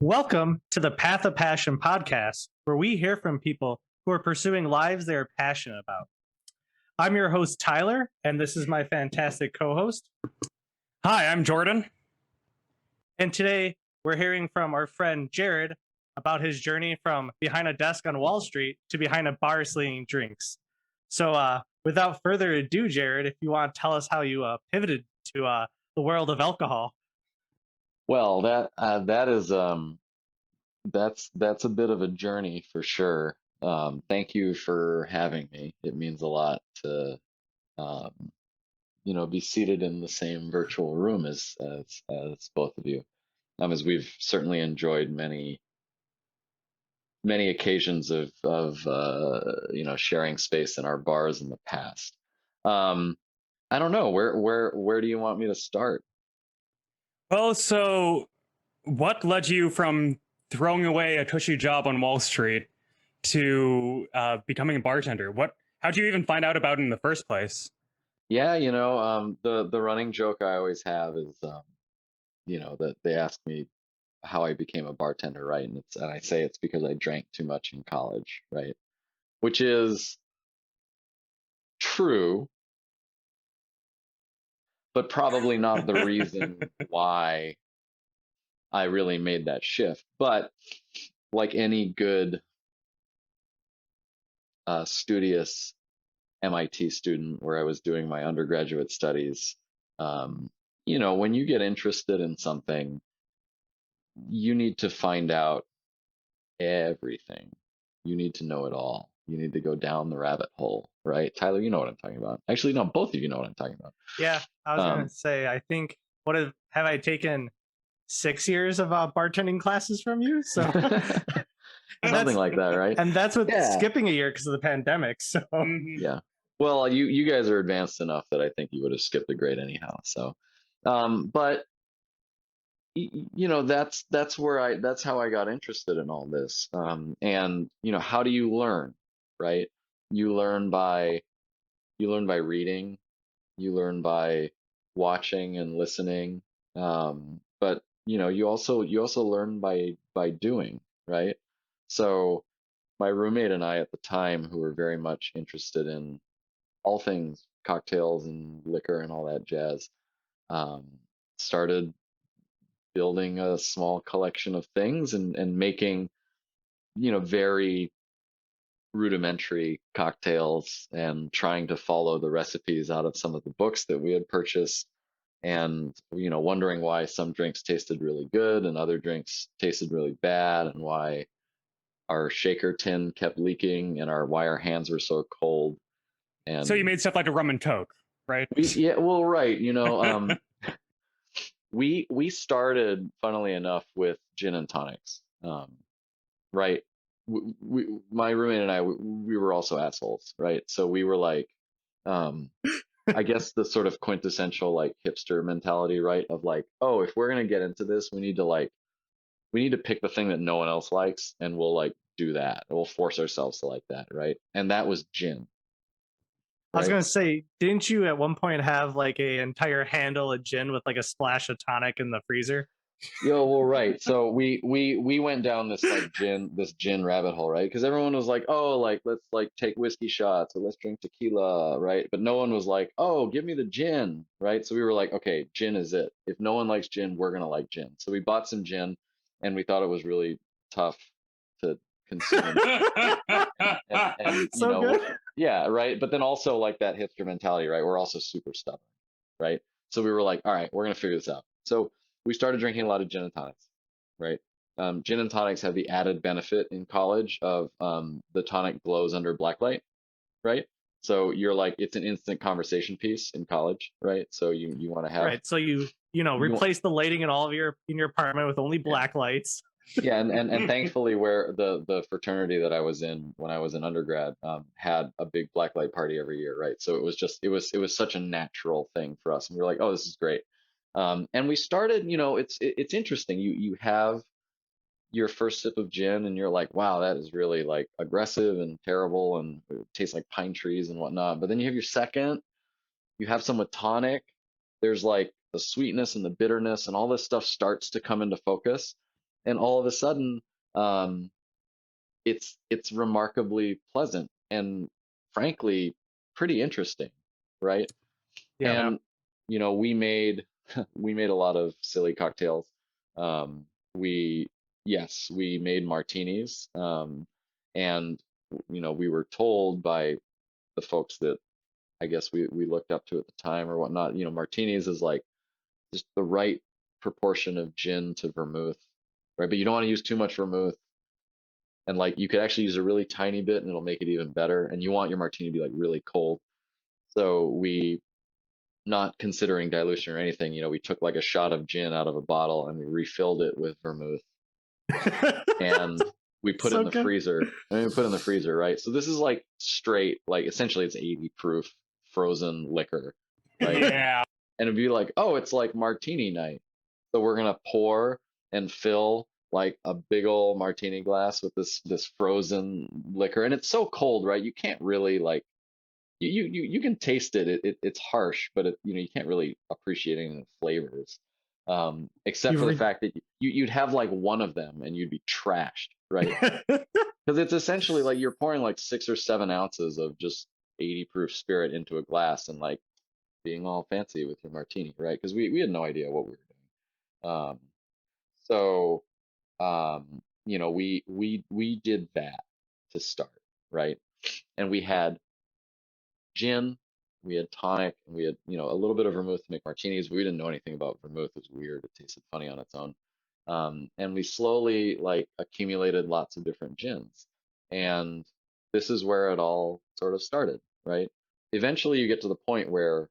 Welcome to the Path of Passion podcast, where we hear from people who are pursuing lives they are passionate about. I'm your host, Tyler, and this is my fantastic co host. Hi, I'm Jordan. And today we're hearing from our friend Jared about his journey from behind a desk on Wall Street to behind a bar slinging drinks. So, without further ado, Jared, if you want to tell us how you pivoted to the world of alcohol. Well, that is that's a bit of a journey for sure. Thank you for having me. It means a lot to um, be seated in the same virtual room as both of you. As we've certainly enjoyed many occasions of sharing space in our bars in the past. Um, I don't know where do you want me to start? Well, so what led you from throwing away a cushy job on Wall Street to becoming a bartender? How'd you even find out about it in the first place? Yeah, the running joke I always have is, that they ask me how I became a bartender, right? And I say it's because I drank too much in college, right? Which is true, but probably not the reason why I really made that shift. But like any good studious MIT student where I was doing my undergraduate studies, when you get interested in something, you need to find out everything. You need to know it all. You need to go down the rabbit hole, right? Tyler, you know what I'm talking about. Actually, no, both of you know what I'm talking about. Yeah, I was gonna say, I think have I taken 6 years of bartending classes from you? So Something like that, right? And that's with skipping a year because of the pandemic. So yeah. Well, you guys are advanced enough that I think you would have skipped a grade anyhow. So, but that's how I got interested in all this. And how do you learn, right? You learn by reading, you learn by watching and listening. But you also learn by doing, right? So my roommate and I at the time, who were very much interested in all things cocktails and liquor and all that jazz, um, started building a small collection of things and making very rudimentary cocktails and trying to follow the recipes out of some of the books that we had purchased, and wondering why some drinks tasted really good and other drinks tasted really bad, and why our shaker tin kept leaking and why our hands were so cold. And so you made stuff like a rum and coke, right? Right. We started, funnily enough, with gin and tonics. Right. My roommate and I, we were also assholes, right? So we were like, I guess the sort of quintessential like hipster mentality, right? Of like, oh, if we're gonna get into this, we need to pick the thing that no one else likes, and we'll like do that. We'll force ourselves to like that, right? And that was gin. I was gonna say, didn't you at one point have like a entire handle of gin with like a splash of tonic in the freezer? Well, right. So we went down this like gin rabbit hole, right? Because everyone was like, oh, like let's like take whiskey shots or let's drink tequila, right? But no one was like, oh, give me the gin, right? So we were like, okay, gin is it. If no one likes gin, we're gonna like gin. So we bought some gin, and we thought it was really tough to consume. and so good. Yeah, right. But then also like that hipster mentality, right? We're also super stubborn, right? So we were like, all right, we're gonna figure this out. So we started drinking a lot of gin and tonics, right? Gin and tonics have the added benefit in college of the tonic glows under black light, right? So you're like, it's an instant conversation piece in college, right? So you want to have right. So you replace the lighting in your apartment with only black lights. Yeah, and thankfully, where the fraternity that I was in when I was an undergrad had a big blacklight party every year, right? So it was such a natural thing for us, and we were like, oh, this is great. And we started, it's interesting. You have your first sip of gin, and you're like, wow, that is really like aggressive and terrible, and it tastes like pine trees and whatnot. But then you have your second, you have some with tonic. There's like the sweetness and the bitterness, and all this stuff starts to come into focus. and all of a sudden, um, it's remarkably pleasant and frankly pretty interesting, right? Yeah. Yeah. And we made we made a lot of silly cocktails. Um, we yes, we made martinis, and we were told by the folks that I guess we looked up to at the time or whatnot. Martinis is like just the right proportion of gin to vermouth, right? But you don't want to use too much vermouth, and like you could actually use a really tiny bit, and it'll make it even better. And you want your martini to be like really cold. So we, not considering dilution or anything, we took like a shot of gin out of a bottle and we refilled it with vermouth and we put it in So the good. freezer. I mean, we put it in the freezer, right? So this is like straight, like essentially it's 80 proof frozen liquor, right? Yeah. And it'd be like, oh, it's like martini night. So we're gonna pour and fill like a big old martini glass with this frozen liquor, and it's so cold, right? You can't really like you can taste it. It's harsh, but you can't really appreciate any of the flavors, except You for the re- fact that you'd have like one of them and you'd be trashed, right? Because it's essentially like you're pouring like 6 or 7 ounces of just 80 proof spirit into a glass and like being all fancy with your martini, right? Because we had no idea what we were doing. So we did that to start, right? And we had gin, we had tonic, and we had a little bit of vermouth to make martinis. But we didn't know anything about vermouth. It was weird. It tasted funny on its own. And we slowly like accumulated lots of different gins, and this is where it all sort of started, right? Eventually, you get to the point where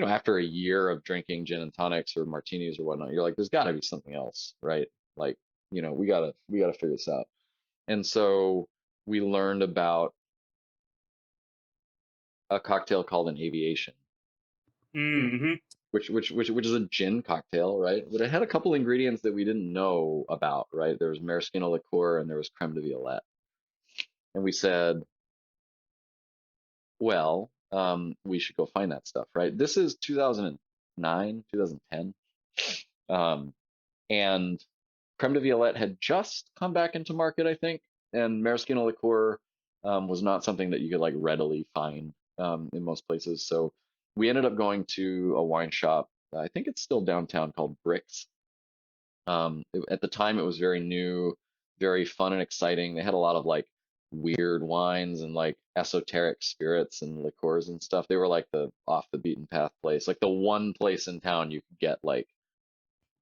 after a year of drinking gin and tonics or martinis or whatnot, you're like, there's got to be something else, right? Like, we gotta figure this out. And so we learned about a cocktail called an aviation, Hmm. which is a gin cocktail, right? But it had a couple ingredients that we didn't know about, right? There was maraschino liqueur and there was creme de violette. And we said, well, we should go find that stuff, right? This is 2009, 2010. Um, and creme de violette had just come back into market, I think, and maraschino liqueur was not something that you could like readily find in most places. So we ended up going to a wine shop. I think it's still downtown, called Bricks. At the time, it was very new, very fun and exciting. They had a lot of like weird wines and like esoteric spirits and liqueurs and stuff. They were like the off the beaten path place, like the one place in town you could get like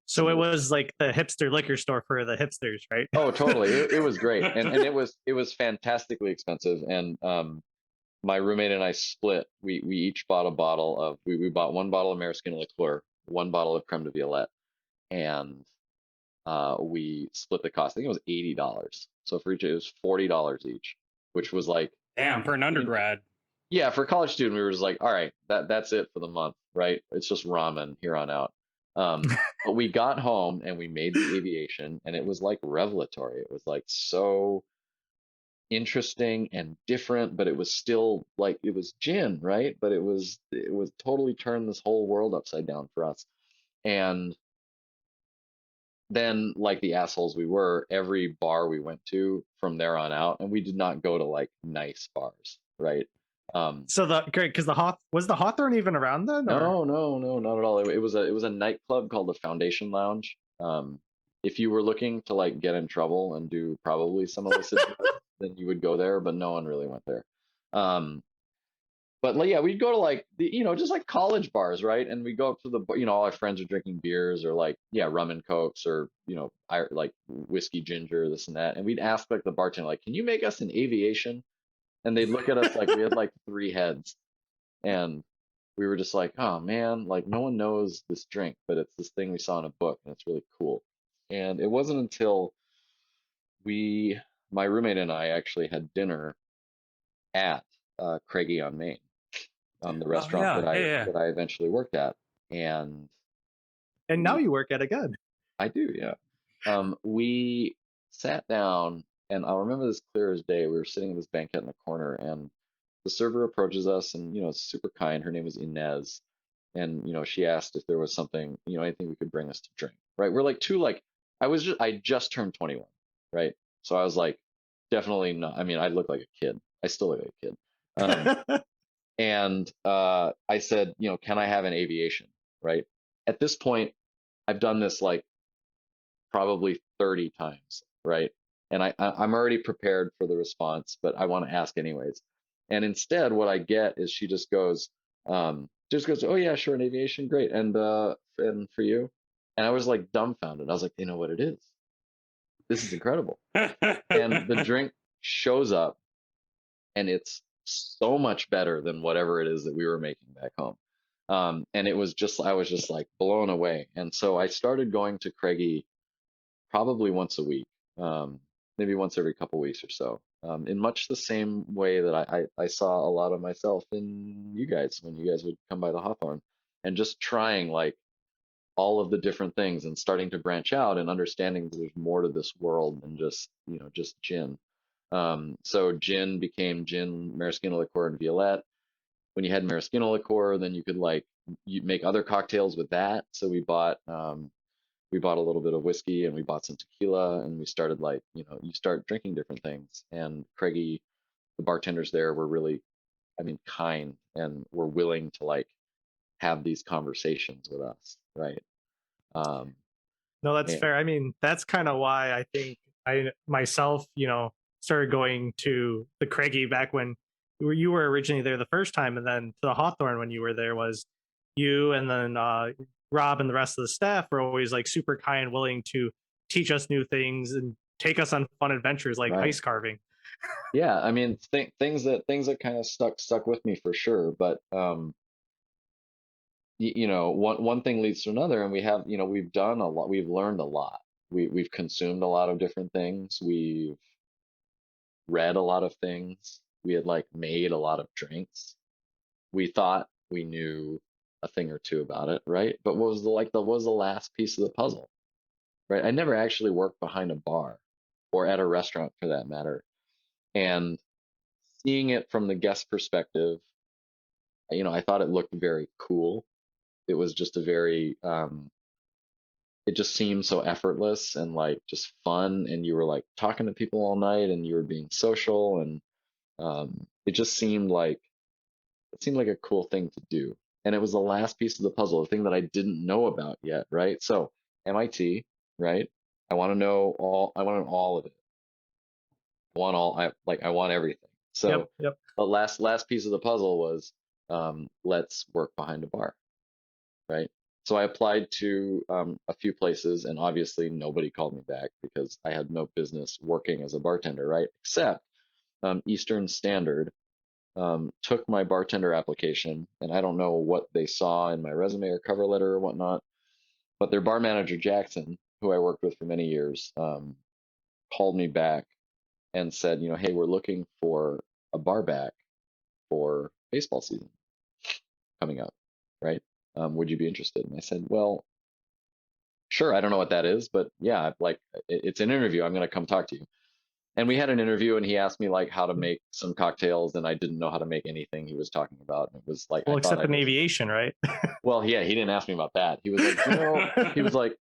so some it of the was like the hipster liquor store for the hipsters, right? Oh, totally. It was great. And it was fantastically expensive. And my roommate and I split. We each bought a bottle of we bought one bottle of maraschino liqueur, one bottle of creme de violette, and we split the cost. I think it was $80. So for each it was $40 each, which was like Damn, for an undergrad. yeah, for a college student, we were just like, all right, that's it for the month, right? It's just ramen here on out. But we got home and we made the aviation, and it was like revelatory. It was like so interesting and different, but it was still like it was gin, right? But it was totally turned this whole world upside down for us. And then, like the assholes we were, every bar we went to from there on out, and we did not go to like nice bars, right? So the great because the Hawthorne even around then, or No, no, no, not at all. It was a nightclub called the Foundation Lounge. If you were looking to like get in trouble and do probably some illicit drugs, then you would go there, but no one really went there. Um, but like, yeah, we'd go to like just like college bars, right? And we go up to all our friends are drinking beers or like, yeah, rum and cokes or like whiskey ginger, this and that. And we'd ask like the bartender, like, can you make us an aviation? And they'd look at us like we had like three heads. And we were just like, oh man, like no one knows this drink, but it's this thing we saw in a book and it's really cool. And it wasn't until we, my roommate and I actually had dinner at Craigie on Main, the Oh restaurant that yeah, yeah, I yeah. that I eventually worked at. And and now we, you work at it good. I do, yeah. We sat down and I'll remember this clear as day. We were sitting in this banquette in the corner and the server approaches us and super kind. Her name was Inez, and she asked if there was something, anything we could bring us to drink, right? We're like two like I just turned 21, right? So I was like, definitely not. I mean, I look like a kid. I still look like a kid. And I said, can I have an aviation, right? At this point, I've done this like probably 30 times, right? And I'm already prepared for the response, but I want to ask anyways. And instead, what I get is she just goes, oh yeah, sure, in aviation, great. And for you? And I was like dumbfounded. I was like, you know what it is? This is incredible. And the drink shows up, and it's so much better than whatever it is that we were making back home. And I was just like blown away. And so I started going to Craigie probably once a week, maybe once every couple weeks or so, in much the same way that I saw a lot of myself in you guys when you guys would come by the Hawthorne, and just trying like all of the different things and starting to branch out and understanding that there's more to this world than just gin. So gin became gin, maraschino liqueur, and violette. When you had maraschino liqueur, then you could you make other cocktails with that. So we bought a little bit of whiskey, and we bought some tequila, and we started you start drinking different things. And Craigie, the bartenders there were really, I mean, kind, and were willing to like have these conversations with us, right? Um, No, that's and fair. I mean, that's kind of why I think I myself, started going to the Craigie back when you were originally there the first time, and then to the Hawthorne when you were there was you, and then Rob and the rest of the staff were always like super kind, willing to teach us new things and take us on fun adventures like right, ice carving. yeah, I mean, things that kind of stuck with me for sure. But one thing leads to another, and we've done a lot, we've learned a lot, we've consumed a lot of different things, we've read a lot of things, we had like made a lot of drinks. We thought we knew a thing or two about it, right? But what was the last piece of the puzzle, right? I never actually worked behind a bar or at a restaurant for that matter. And seeing it from the guest perspective, I thought it looked very cool. It was just it just seemed so effortless and like just fun. And you were like talking to people all night, and you were being social. And it just seemed like a cool thing to do. And it was the last piece of the puzzle, the thing that I didn't know about yet, right? So MIT, right? I want all of it. I want everything. Yep, So yep. the last piece of the puzzle was, let's work behind a bar, right? So I applied to a few places, and obviously nobody called me back because I had no business working as a bartender, right? Except Eastern Standard took my bartender application, and I don't know what they saw in my resume or cover letter or whatnot, but their bar manager, Jackson, who I worked with for many years, called me back and said, hey, we're looking for a bar back for baseball season coming up, right? Would you be interested? And I said, well, sure. I don't know what that is, but yeah, like it's an interview. I'm going to come talk to you. And we had an interview, and he asked me like how to make some cocktails, and I didn't know how to make anything he was talking about. And it was like, I Well, thought except I in was, aviation, right? well, yeah, he didn't ask me about that. He was like, he was like,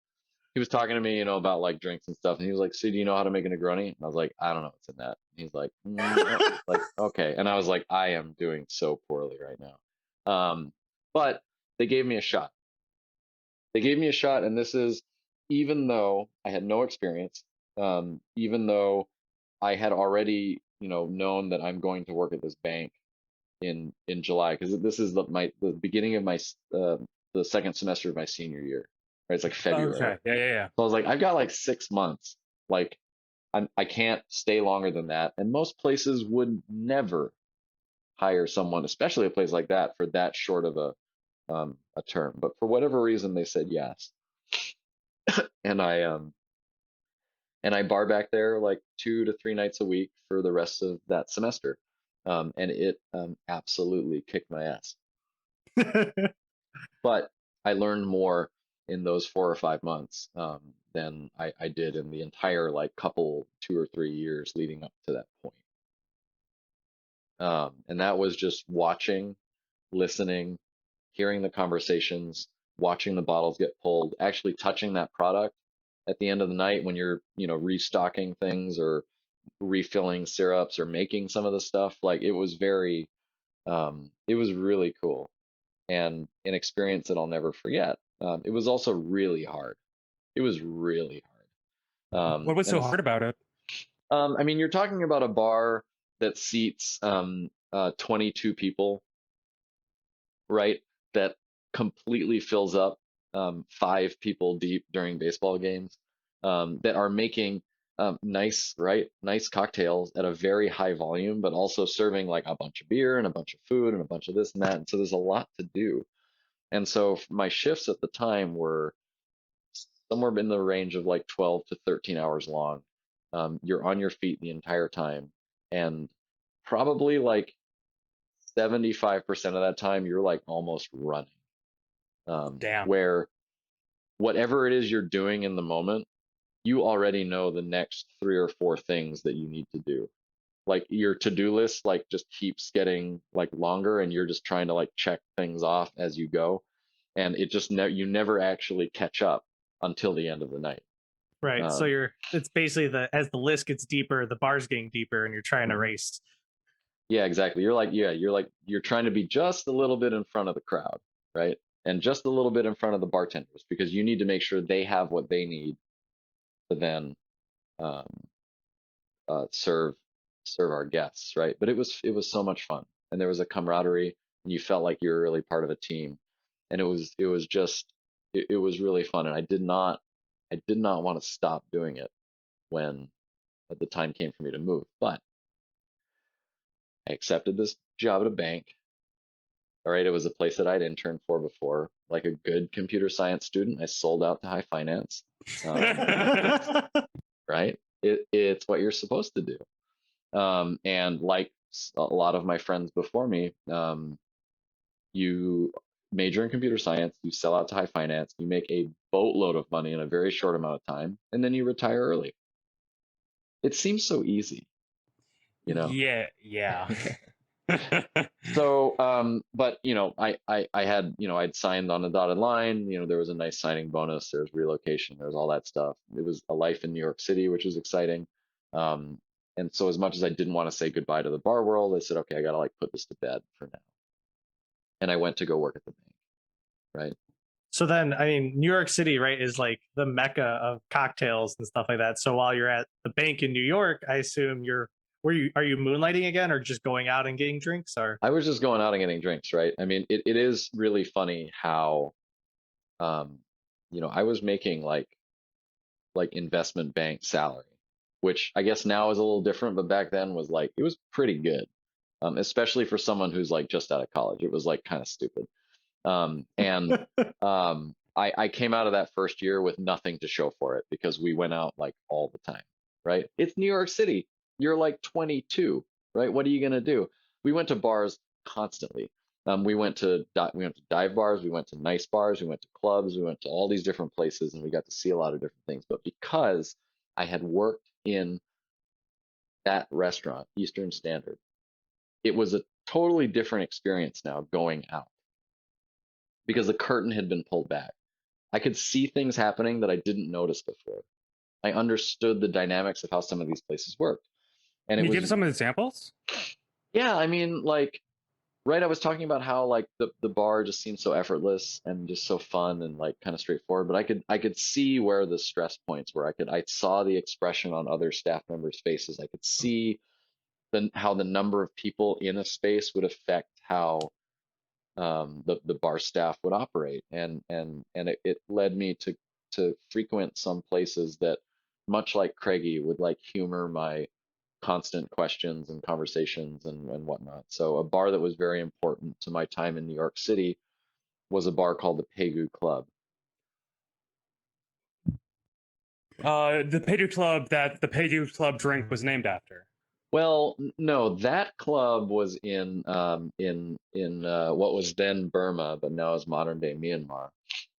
he was talking to me, about like drinks and stuff. And he was like, so do you know how to make a Negroni? And I was like, I don't know what's in that. And he's like, like, okay. And I was like, I am doing so poorly right now. But they gave me a shot. They gave me a shot. And this is, even though I had no experience, even though I had already, known that I'm going to work at this bank in July, because this is the beginning of the second semester of my senior year, right? It's like February. Okay. Yeah, yeah, yeah. So I was like, I've got like 6 months. Like I can't stay longer than that. And most places would never hire someone, especially a place like that, for that short of a term. But for whatever reason, they said yes. And I bar back there like 2 to 3 nights a week for the rest of that semester. And it absolutely kicked my ass. But I learned more in those 4 or 5 months than I did in the entire like couple 2 or 3 years leading up to that point. And that was just watching, listening, hearing the conversations, watching the bottles get pulled, actually touching that product, at the end of the night when you're, restocking things or refilling syrups or making some of the stuff. Like it was really cool and an experience that I'll never forget. It was also really hard. It was really hard. What was And so it's, hard about it? I mean, you're talking about a bar that seats 22 people, right? That completely fills up 5 people deep during baseball games, that are making nice, right? Nice cocktails at a very high volume, but also serving like a bunch of beer and a bunch of food and a bunch of this and that. And so there's a lot to do. And so my shifts at the time were somewhere in the range of like 12 to 13 hours long. You're on your feet the entire time. And probably like 75% of that time, you're like almost running. Damn. Where whatever it is you're doing in the moment, you already know the next 3 or 4 things that you need to do. Like your to-do list, like just keeps getting like longer, and you're just trying to like check things off as you go, and it just you never actually catch up until the end of the night. Right. So Um, it's basically as the list gets deeper, the bar's getting deeper, and you're trying to mhm. race. Yeah, exactly. You're trying to be just a little bit in front of the crowd, right? And just a little bit in front of the bartenders because you need to make sure they have what they need to then um, serve our guests, right? But it was so much fun, and there was a camaraderie, and you felt like you were really part of a team, and it was really fun, and I did not want to stop doing it when the time came for me to move, but I accepted this job at a bank. All right, it was a place that I'd interned for before. Like a good computer science student, I sold out to high finance. Um, right? It's what you're supposed to do. And like a lot of my friends before me, you major in computer science, you sell out to high finance, you make a boatload of money in a very short amount of time, and then you retire early. It seems so easy, you know? Yeah, yeah. So, but I had, I'd signed on the dotted line. There was a nice signing bonus. There was relocation. There was all that stuff. It was a life in New York City, which was exciting. Um, and so, as much as I didn't want to say goodbye to the bar world, I said, okay, I gotta like put this to bed for now. And I went to go work at the bank. Right. So then, I mean, New York City, right, is like the mecca of cocktails and stuff like that. So while you're at the bank in New York, I assume are you moonlighting again or just going out and getting drinks or? I was just going out and getting drinks. Right. I mean, it is really funny how, um, I was making like investment bank salary, which I guess now is a little different, but back then was like it was pretty good, especially for someone who's like just out of college. It was like kind of stupid, and I came out of that first year with nothing to show for it because we went out like all the time, right? It's New York City. You're like 22, right? What are you gonna do? We went to bars constantly. We went to dive bars, we went to nice bars, we went to clubs, we went to all these different places, and we got to see a lot of different things. But because I had worked in that restaurant, Eastern Standard, it was a totally different experience now going out because the curtain had been pulled back. I could see things happening that I didn't notice before. I understood the dynamics of how some of these places worked. And Can it you give was, some examples? yeah, I mean, like, right, I was talking about how like the bar just seemed so effortless and just so fun and like kind of straightforward, but I could see where the stress points were. I saw the expression on other staff members' faces. I could see how the number of people in a space would affect how the bar staff would operate, and it led me to frequent some places that, much like Craigie, would like humor my constant questions and conversations and whatnot. So a bar that was very important to my time in New York City was a bar called the Pegu Club. The Padu Club that the Padu Club drink was named after. Well, no, that club was in what was then Burma, but now is modern day Myanmar.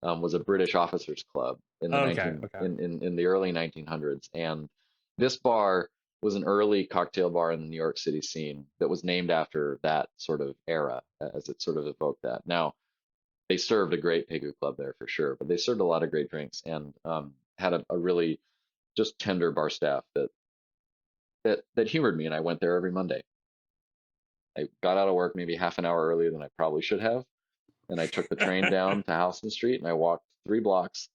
Was a British officers club in the Okay, 19 okay. in the early 1900s, and this bar was an early cocktail bar in the New York City scene that was named after that sort of era, as it sort of evoked that. Now, they served a great Pegu club there for sure, but they served a lot of great drinks, and had a really just tender bar staff that humored me, and I went there every Monday. I got out of work maybe half an hour earlier than I probably should have, and I took the train down to Houston Street, and I walked 3 blocks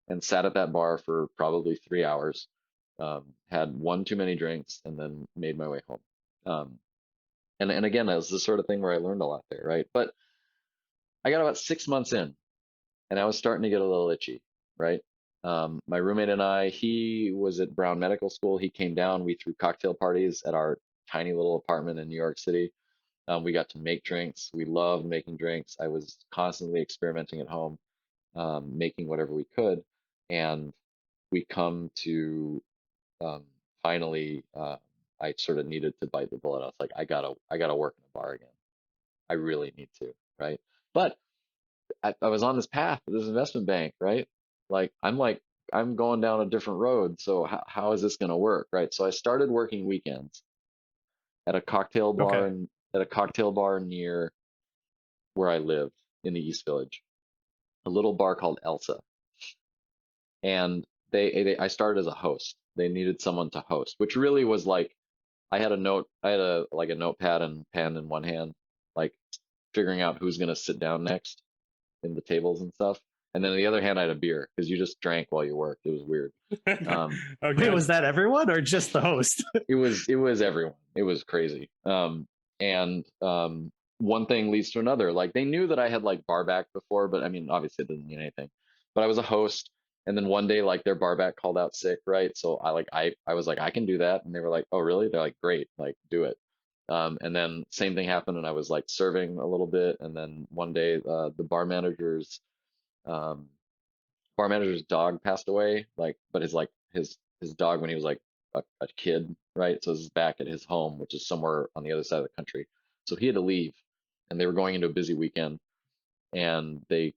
and sat at that bar for probably 3 hours, had one too many drinks, and then made my way home. Um, and again, that was the sort of thing where I learned a lot there, right? But I got about 6 months in, and I was starting to get a little itchy, right? My roommate and I, he was at Brown Medical School. He came down. We threw cocktail parties at our tiny little apartment in New York City. We got to make drinks. We loved making drinks. I was constantly experimenting at home, making whatever we could. And we come to um, finally, I sort of needed to bite the bullet. I was like, I gotta work in a bar again. I really need to, right? But I was on this path with this investment bank, right? Like I'm going down a different road. So how is this gonna work, right? So I started working weekends at a cocktail bar Okay. and at a cocktail bar near where I lived in the East Village, a little bar called Elsa. And I started as a host. They needed someone to host, which really was like I had a like a notepad and pen in one hand, like figuring out who's gonna sit down next in the tables and stuff. And then on the other hand, I had a beer because you just drank while you worked. It was weird. Um, Wait, Okay. was that everyone or just the host? it was everyone. It was crazy. And one thing leads to another. Like they knew that I had like bar back before, but I mean, obviously it doesn't mean anything. But I was a host, and then one day like their bar back called out sick, right? So I was like I can do that, and they were like, oh really? They're like great, like do it. And then same thing happened, and I was like serving a little bit, and then one day the um, bar manager's dog passed away, like, but his dog when he was like a kid, right? So this is back at his home, which is somewhere on the other side of the country. So he had to leave, and they were going into a busy weekend, and they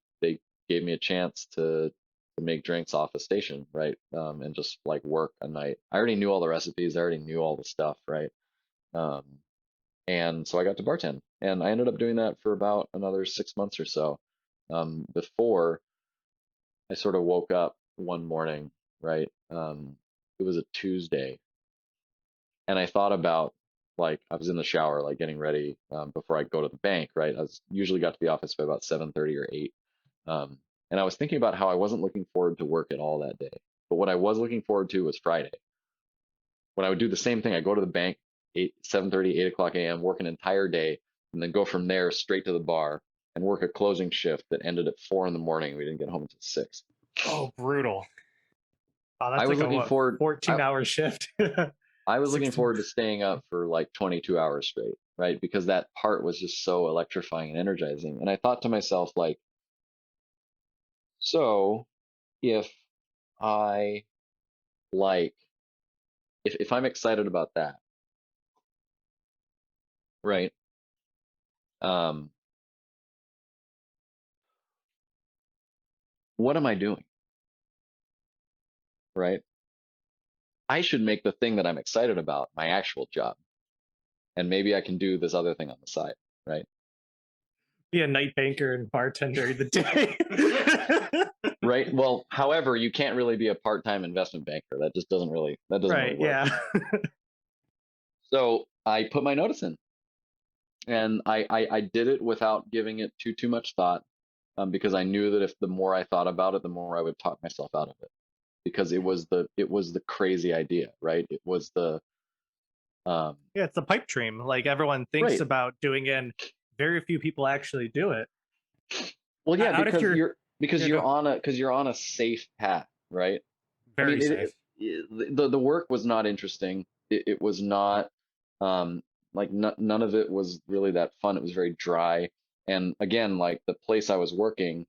gave me a chance to make drinks off a station, right? And just like work a night. I already knew all the recipes, I already knew all the stuff, right? Um, and so I got to bartend, and I ended up doing that for about another 6 months or so, before I sort of woke up one morning, right? It was a Tuesday, and I thought about like I was in the shower, like getting ready before I go to the bank, right? I was usually got to the office by about 7:30 or 8, um, and I was thinking about how I wasn't looking forward to work at all that day. But what I was looking forward to was Friday, when I would do the same thing. I go to the bank 7:30, 8 o'clock a.m., work an entire day, and then go from there straight to the bar and work a closing shift that ended at 4 in the morning. We didn't get home until 6. Oh, brutal. Oh, I that's was like a looking what, forward. 14-hour shift? I was looking 16. forward to staying up for like 22 hours straight, right? Because that part was just so electrifying and energizing. And I thought to myself, like, so if I like, if I'm excited about that, right? Um, what am I doing, right? I should make the thing that I'm excited about my actual job, and maybe I can do this other thing on the side, right? Be a night banker and bartender the day. Right. Well, however, you can't really be a part-time investment banker. That doesn't really Right, work. yeah. So I put my notice in, and I did it without giving it too much thought, because I knew that if the more I thought about it, the more I would talk myself out of it, because it was the crazy idea, right? It was the um, Yeah, it's the pipe dream. Like everyone thinks right. about doing it, and very few people actually do it. Well, yeah, Out of because your, yeah, go. you're on a safe path, right? I Very mean, safe. the work was not interesting. It was not um, like none of it was really that fun. It was very dry. And again, like the place I was working,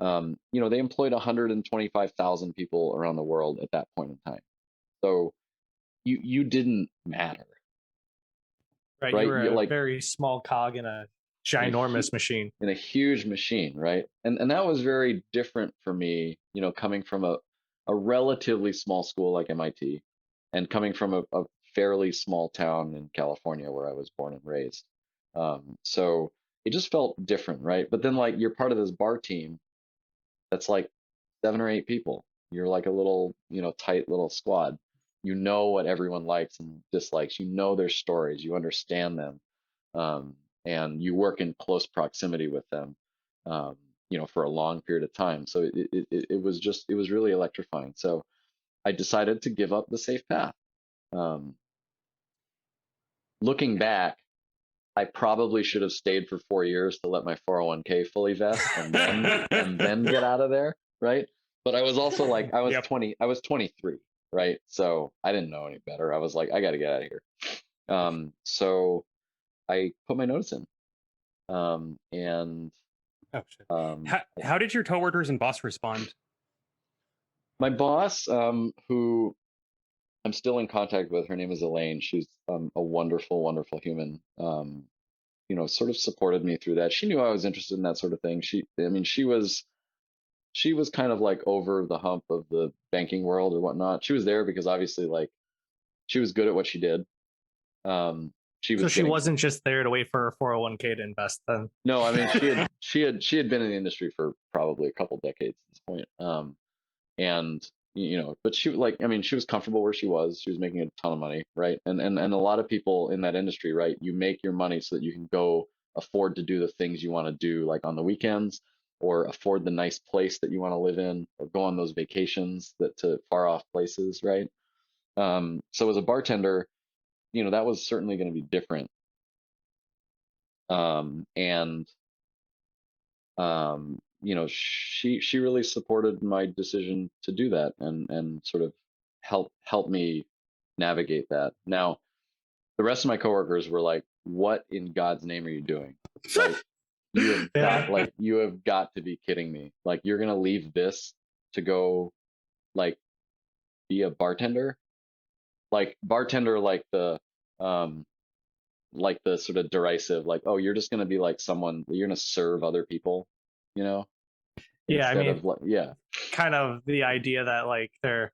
they employed 125,000 people around the world at that point in time. So you didn't matter, Right, you right? were You a like very small cog in a in a hu- ginormous machine. in a huge machine, right? And that was very different for me, coming from a relatively small school like MIT, and coming from a fairly small town in California where I was born and raised. So it just felt different, right? But then like you're part of this bar team that's like 7 or 8 people, You're like a little, tight little squad. You know what everyone likes and dislikes. You know their stories. You understand them, and you work in close proximity with them, um, for a long period of time. So it was really electrifying. So I decided to give up the safe path. Um, Looking back, I probably should have stayed for 4 years to let my 401k fully vest and then get out of there, right? But I was also like, Yep. I was 23, right? So I didn't know any better. I was like, I got to get out of here. So I put my notice in, and Oh shit. um, How did your coworkers and boss respond? my boss, who I'm still in contact with, her name is Elaine. She's a wonderful, wonderful human. Sort of supported me through that. She knew I was interested in that sort of thing. I mean, she was kind of like over the hump of the banking world or whatnot. She was there because obviously, like, she was good at what she did. She So was she getting wasn't just there to wait for her 401k to invest then. no. I mean, she had been in the industry for probably a couple decades at this point. And but she, like, I mean, she was comfortable where she was. She was making a ton of money, right? And a lot of people in that industry, right? You make your money so that you can go afford to do the things you want to do, like on the weekends, or afford the nice place that you want to live in, or go on those vacations that to far off places, right? So as a bartender, that was certainly going to be different. And she really supported my decision to do that, and sort of help me navigate that. Now, the rest of my coworkers were like, "What in God's name are you doing? Like, Yeah. you have got to be kidding me. Like, you're gonna leave this to go, like, be a bartender? Like bartender, um like the sort of derisive, like, oh, you're just gonna be like someone, you're gonna serve other people, you know, Yeah, I instead mean, of like, yeah. kind of the idea that like they're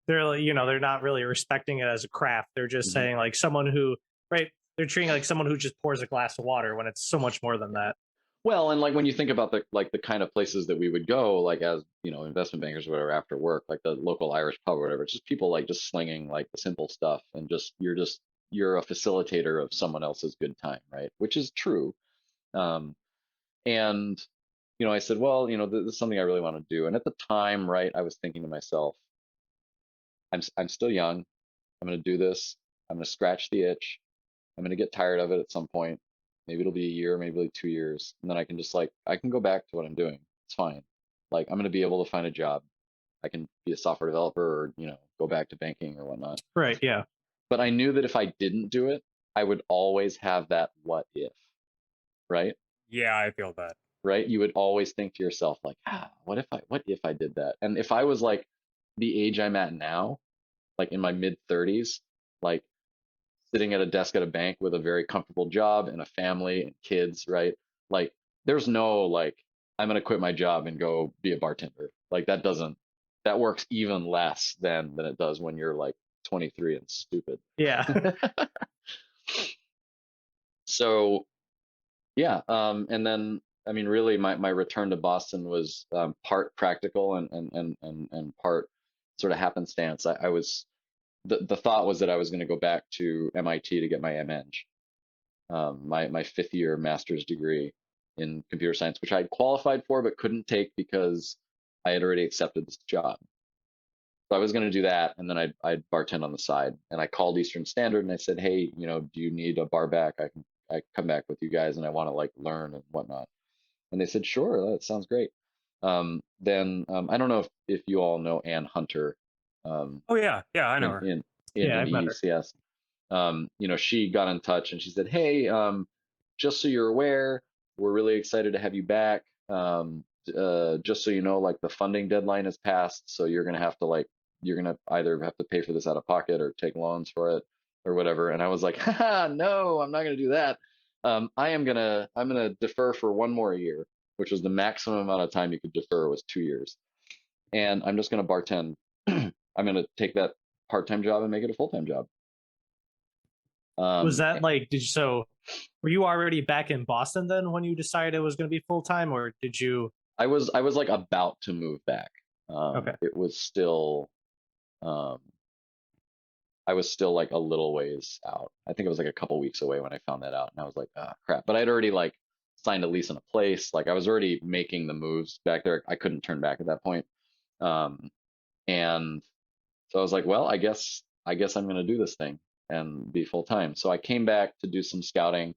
not really respecting it as a craft. They're just Mhm. saying like someone who, right, they're treating like someone who just pours a glass of water when it's so much more than that. Well, and like when you think about the kind of places that we would go, like as investment bankers or whatever after work, like the local Irish pub or whatever, it's just people like just slinging like the simple stuff, and you're a facilitator of someone else's good time, right? Which is true. Um, and I said, well, this is something I really want to do. And at the time, right, I was thinking to myself, I'm still young. I'm going to do this. I'm going to scratch the itch. I'm going to get tired of it at some point. Maybe it'll be a year, maybe like 2 years. And then I can just like, I can go back to what I'm doing. It's fine. Like, I'm going to be able to find a job. I can be a software developer, or, go back to banking or whatnot. Right. Yeah. But I knew that if I didn't do it, I would always have that what if, right? Yeah, I feel that. Right? You would always think to yourself, like, what if I did that? And if I was like the age I'm at now, like in my mid 30s, like sitting at a desk at a bank with a very comfortable job and a family and kids, right? Like, there's no like, I'm gonna quit my job and go be a bartender. Like, that works even less than it does when you're like 23 and stupid. Yeah. So yeah, and then I mean, really, my return to Boston was part practical and part sort of happenstance. I was the thought was that I was going to go back to MIT to get my MEng, my fifth year master's degree in computer science, which I had qualified for but couldn't take because I had already accepted this job. So I was going to do that, and then I'd bartend on the side. And I called Eastern Standard and I said, hey, do you need a bar back? I come back with you guys, and I want to like learn and whatnot. And they said, sure, that sounds great. Then I don't know if you all know Ann Hunter, Oh yeah, yeah, I know in her. in Yeah. in I've met her. EUCS. She got in touch and she said, hey, just so you're aware, we're really excited to have you back. Just so you know, like, the funding deadline has passed, so you're gonna either have to pay for this out of pocket or take loans for it or whatever. And I was like, haha, no, I'm not gonna do that. I'm gonna defer for one more year, which was the maximum amount of time you could defer, was 2 years. And I'm just gonna bartend. I'm gonna take that part-time job and make it a full-time job. Was Um, that like, were you already back in Boston then when you decided it was going to be full time, or did you? I was like about to move back. Okay. It was still, um, I was still like a little ways out. I think it was like a couple weeks away when I found that out, and I was like, ah, crap. But I'd already like signed a lease on a place. Like I was already making the moves back there. I couldn't turn back at that point. Um, and so I was like, well, I guess I'm gonna do this thing and be full time. So I came back to do some scouting,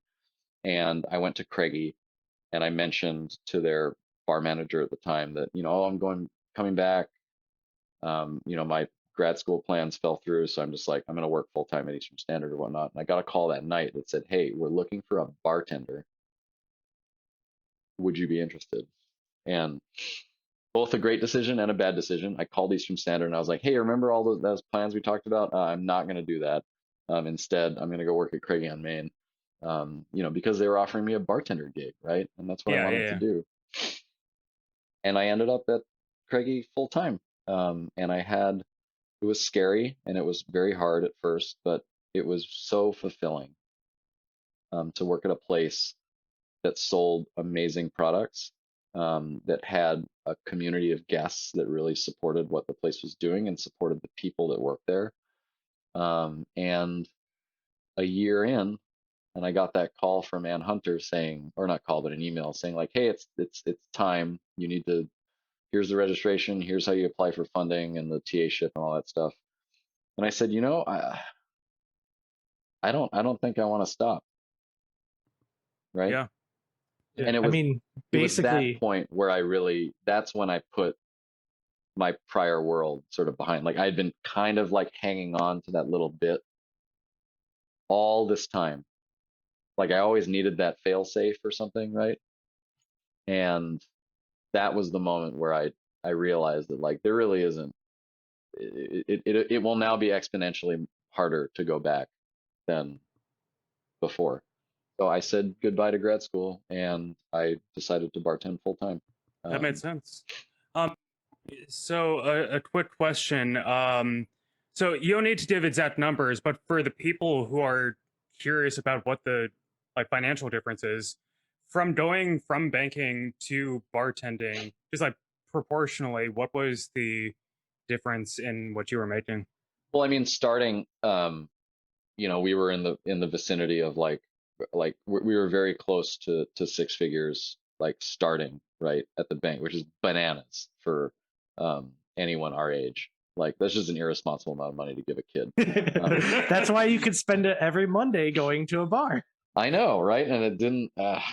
and I went to Craigie, and I mentioned to their bar manager at the time that, oh, coming back. My grad school plans fell through, so I'm just like, I'm gonna work full time at Eastern Standard or whatnot. And I got a call that night that said, hey, we're looking for a bartender. Would you be interested? And both a great decision and a bad decision. I called Eastern Standard and I was like, hey, remember all those plans we talked about? I'm not gonna do that. Instead, I'm gonna go work at Craigie on Main. Because they were offering me a bartender gig, right? And that's what I Yeah, wanted to yeah, do. And I ended up at Craigie full time. And it was scary and it was very hard at first, but it was so fulfilling to work at a place that sold amazing products, that had a community of guests that really supported what the place was doing and supported the people that worked there. And a year in, and I got that call from Ann Hunter saying, or not call, but an email saying like, hey, it's time. You need to. Here's the registration. Here's how you apply for funding and the TA ship and all that stuff. And I said, I don't think I want to stop, right? yeah, Yeah. And I mean, it was that basically, point where that's when I put my prior world sort of behind. Like I had been kind of like hanging on to that little bit all this time. Like I always needed that fail safe or something, right? And that was the moment where I realized that like there really isn't. It will now be exponentially harder to go back than before. So I said goodbye to grad school and I decided to bartend full time. that made Um, sense. Um, so a quick question. So you don't need to give exact numbers, but for the people who are curious about what the like financial difference is from going from banking to bartending, just like proportionally, what was the difference in what you were making? well, I mean, starting, we were in the vicinity of like we were very close to six figures, like starting right at the bank, which is bananas for anyone our age. Like that's just an irresponsible amount of money to give a kid. Um, that's why you could spend it every Monday going to a bar. I know, right? And it didn't.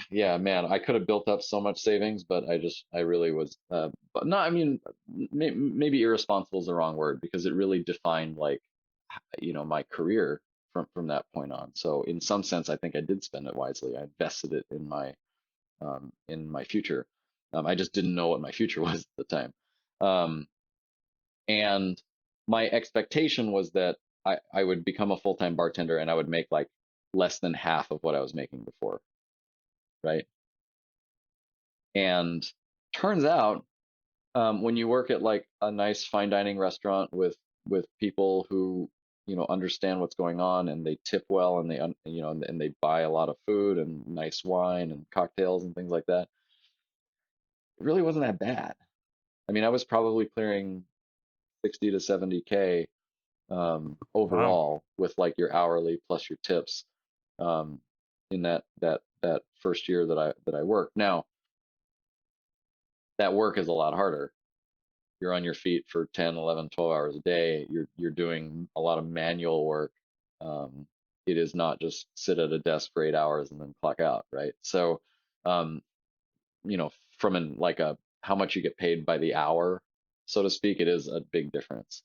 Yeah, man, I could have built up so much savings, but I really was. But no, I mean, maybe irresponsible is the wrong word because it really defined like, my career from that point on. So in some sense, I think I did spend it wisely. I invested it in my future. I just didn't know what my future was at the time. Um, and my expectation was that I would become a full-time bartender and I would make like less than half of what I was making before, right? And turns out, when you work at like a nice fine dining restaurant with people who understand what's going on and they tip well and and they buy a lot of food and nice wine and cocktails and things like that, it really wasn't that bad. I mean, I was probably clearing 60 to 70K Wow. overall with like your hourly plus your tips, um, in that first year that I worked. Now that work is a lot harder. You're on your feet for 10, 11, 12 hours a day. You're doing a lot of manual work. Um, it is not just sit at a desk for 8 hours and then clock out, right? So, um, from like a how much you get paid by the hour, so to speak, it is a big difference.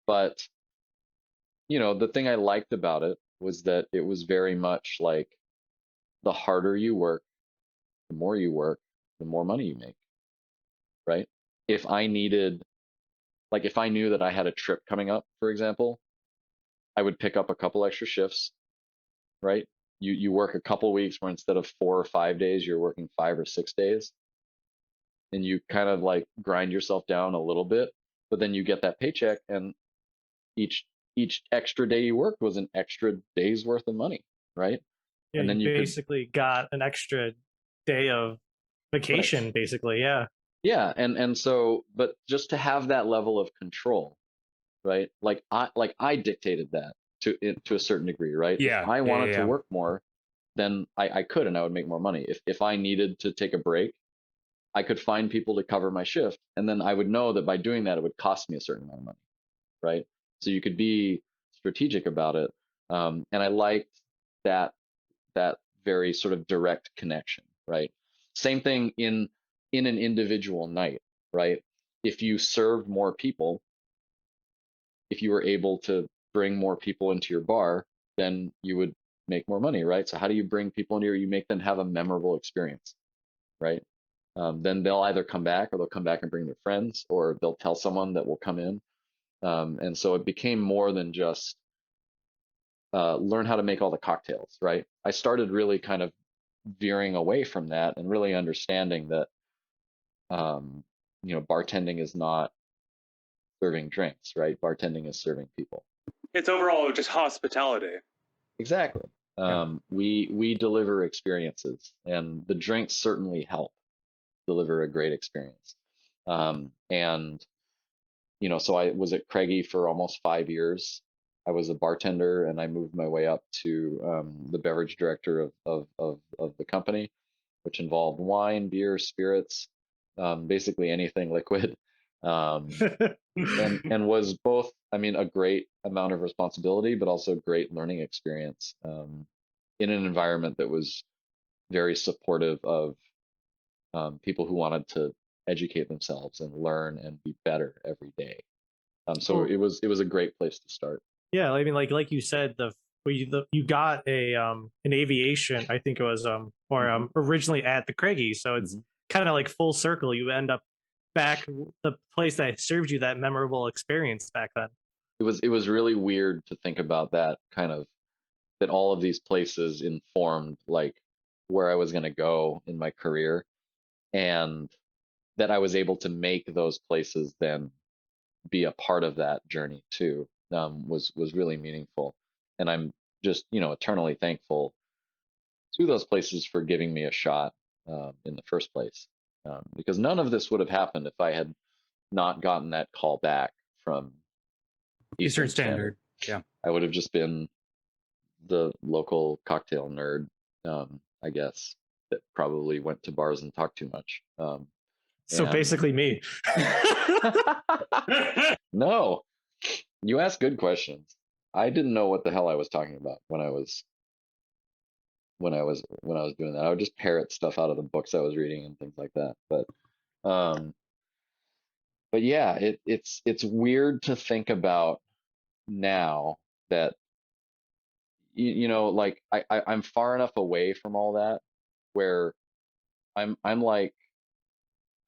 But the thing I liked about it was that it was very much like the harder you work, the more you work, the more money you make, right? If I needed, like, if I knew that I had a trip coming up, for example, I would pick up a couple extra shifts, right? You work a couple weeks where instead of 4 or 5 days, you're working 5 or 6 days, and you kind of like grind yourself down a little bit, but then you get that paycheck, and each each extra day you worked was an extra day's worth of money, right? Yeah, And you then you could, basically got an extra day of right? vacation, basically. Yeah. Yeah, and so, but just to have that level of control, right? Like I dictated that to a certain degree, right? If Yeah, I yeah, wanted to yeah. work more, then I could, and I would make more money. If I needed to take a break, I could find people to cover my shift, and then I would know that by doing that, it would cost me a certain amount of money, right? So you could be strategic about it, and I liked that that very sort of direct connection, right? Same thing in an individual night, right? If you served more people, if you were able to bring more people into your bar, then you would make more money, right? So how do you bring people into your, you make them have a memorable experience, right? Then they'll either come back or they'll come back and bring their friends or they'll tell someone that will come in. And so it became more than just learn how to make all the cocktails, right? I started really kind of veering away from that and really understanding that, um, bartending is not serving drinks, right? Bartending is serving people. It's overall just hospitality. Exactly. Yeah. We deliver experiences, and the drinks certainly help deliver a great experience. And so I was at Craigie for almost 5 years. I was a bartender, and I moved my way up to the beverage director of the company, which involved wine, beer, spirits, basically anything liquid. Um, and was both, I mean, a great amount of responsibility, but also great learning experience, in an environment that was very supportive of people who wanted to educate themselves and learn and be better every day. So Well, it was a great place to start. yeah, I mean, like you said, you got a an aviation, I think it was or Hmm. originally at the Craigie, so it's Hmm. kind of like full circle. You end up back the place that served you that memorable experience back then. It was really weird to think about that kind of, that all of these places informed like where I was going to go in my career, and that I was able to make those places then be a part of that journey too, was really meaningful. And I'm just eternally thankful to those places for giving me a shot, in the first place, because none of this would have happened if I had not gotten that call back from Eastern Eastern Standard. Standard. Yeah. I would have just been the local cocktail nerd, I guess, that probably went to bars and talked too much. So And basically, me. no, you ask good questions. I didn't know what the hell I was talking about when I was doing that. I would just parrot stuff out of the books I was reading and things like that. Um, but yeah, it's weird to think about now that like I'm far enough away from all that where I'm like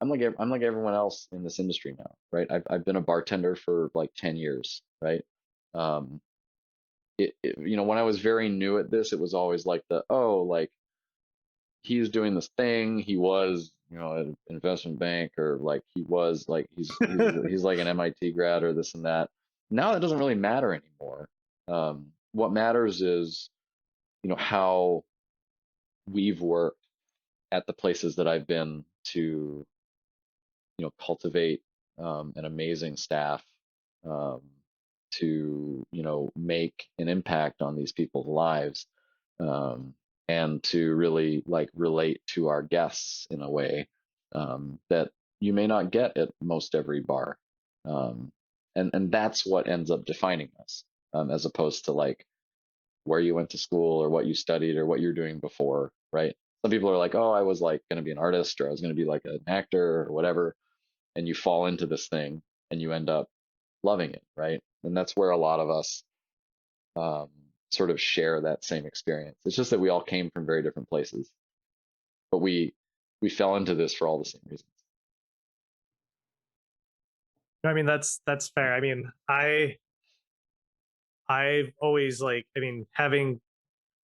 I'm like everyone else in this industry now, right? I've been a bartender for like 10 years, right? Um, when I was very new at this, it was always like like he's doing this thing. He was, at an investment bank, or like he was like he's like an MIT grad or this and that. Now that doesn't really matter anymore. What matters is, how we've worked at the places that I've been to, cultivate an amazing staff, um, to make an impact on these people's lives, um, and to really like relate to our guests in a way, that you may not get at most every bar, um, and that's what ends up defining us, as opposed to like where you went to school or what you studied or what you're doing before, right? Some people are like, oh, I was like going to be an artist, or I was going to be like an actor or whatever, and you fall into this thing and you end up loving it, right? And that's where a lot of us, um, sort of share that same experience. It's just that we all came from very different places, but we fell into this for all the same reasons. I mean, that's fair. I mean, I've always like, I mean, having,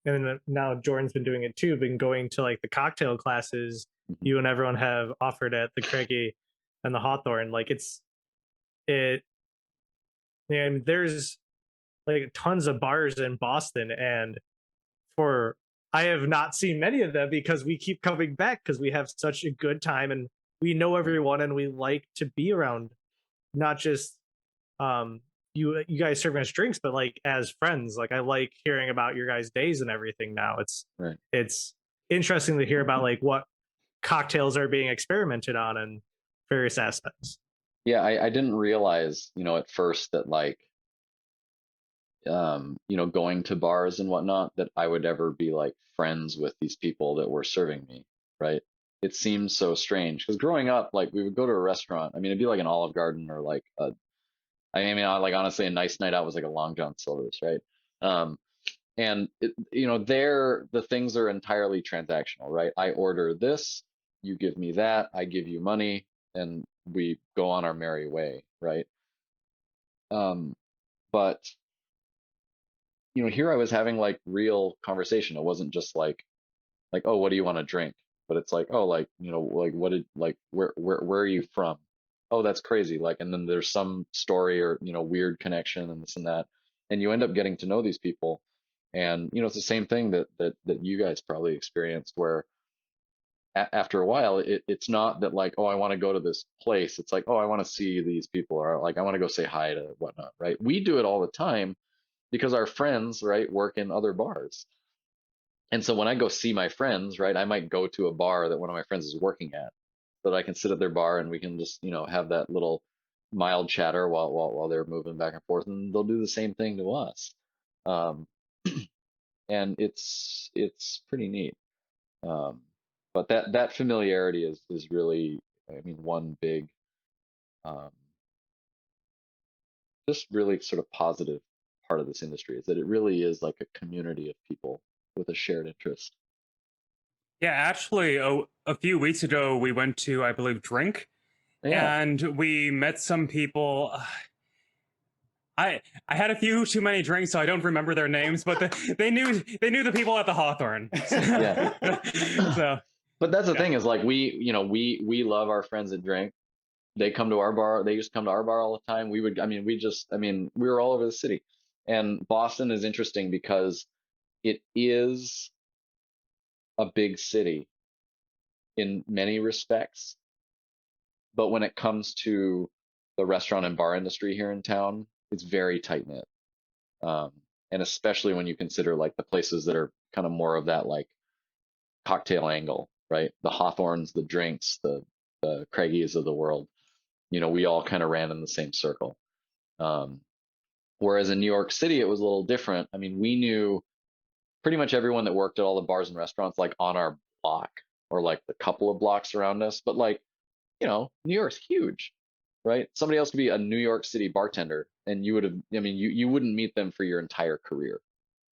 and then now Jordan's been doing it too, been going to like the cocktail classes Mhm. you and everyone have offered at the Craigie and the Hawthorne. Like it, and there's like tons of bars in Boston, and for I have not seen many of them because we keep coming back because we have such a good time and we know everyone and we like to be around not just you guys serving us drinks, but like as friends. Like I like hearing about your guys' days and everything now. Right. It's interesting to hear about like what cocktails are being experimented on and various aspects. Yeah, I didn't realize, at first that like going to bars and whatnot, that I would ever be like friends with these people that were serving me, right? It seems so strange because growing up, like we would go to a restaurant. I mean, it'd be like an Olive Garden or like like honestly, a nice night out was like a Long John Silver's, right? Um, and there the things are entirely transactional, right? I order this, you give me that, I give you money, and we go on our merry way, right? Um, but here I was having like real conversation. It wasn't just like, oh, what do you want to drink? But it's like, oh, like, like what did like where are you from? Oh, that's crazy. Like, and then there's some story or weird connection and this and that, and you end up getting to know these people, and it's the same thing that you guys probably experienced, where after a while, it's not that like, oh, I want to go to this place. It's like, oh, I want to see these people, or like I want to go say hi to whatnot, right? We do it all the time because our friends, right, work in other bars. And so when I go see my friends, right, I might go to a bar that one of my friends is working at, so that I can sit at their bar and we can just, have that little mild chatter while they're moving back and forth, and they'll do the same thing to us. Um, and it's pretty neat. Um, but that familiarity is really, I mean, one big, um, just really sort of positive part of this industry, is that it really is like a community of people with a shared interest. Yeah, actually, a few weeks ago, we went to, I believe, Drink, Yeah. and we met some people. I had a few too many drinks, so I don't remember their names, but they knew the people at the Hawthorne. Yeah. So But that's the yeah, thing, is like we love our friends that drink. They come to our bar. They used to come to our bar all the time. We were all over the city. And Boston is interesting because it is a big city in many respects, but when it comes to the restaurant and bar industry here in town, it's very tight knit. Um, and especially when you consider like the places that are kind of more of that like cocktail angle, right? The Hawthorns, the Drinks, the Craigies of the world. We all kind of ran in the same circle. Um, Whereas in New York City, it was a little different. I mean, we knew pretty much everyone that worked at all the bars and restaurants like on our block, or like the couple of blocks around us. But like, New York's huge, right? Somebody else could be a New York City bartender, and you would have, I mean, you wouldn't meet them for your entire career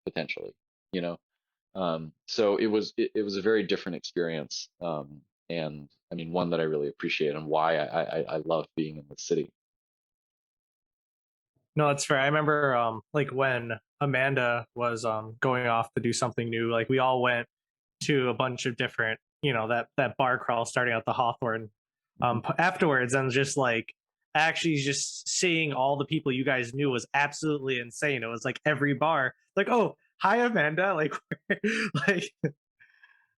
potentially, you know. So it was a very different experience, and I mean one that I really appreciate, and why I love being in the city. No, that's fair. I remember like when Amanda was going off to do something new, like we all went to a bunch of different, that bar crawl starting at the Hawthorne Mhm. afterwards, and just like actually just seeing all the people you guys knew was absolutely insane. It was like every bar, like, oh, hi Amanda, like like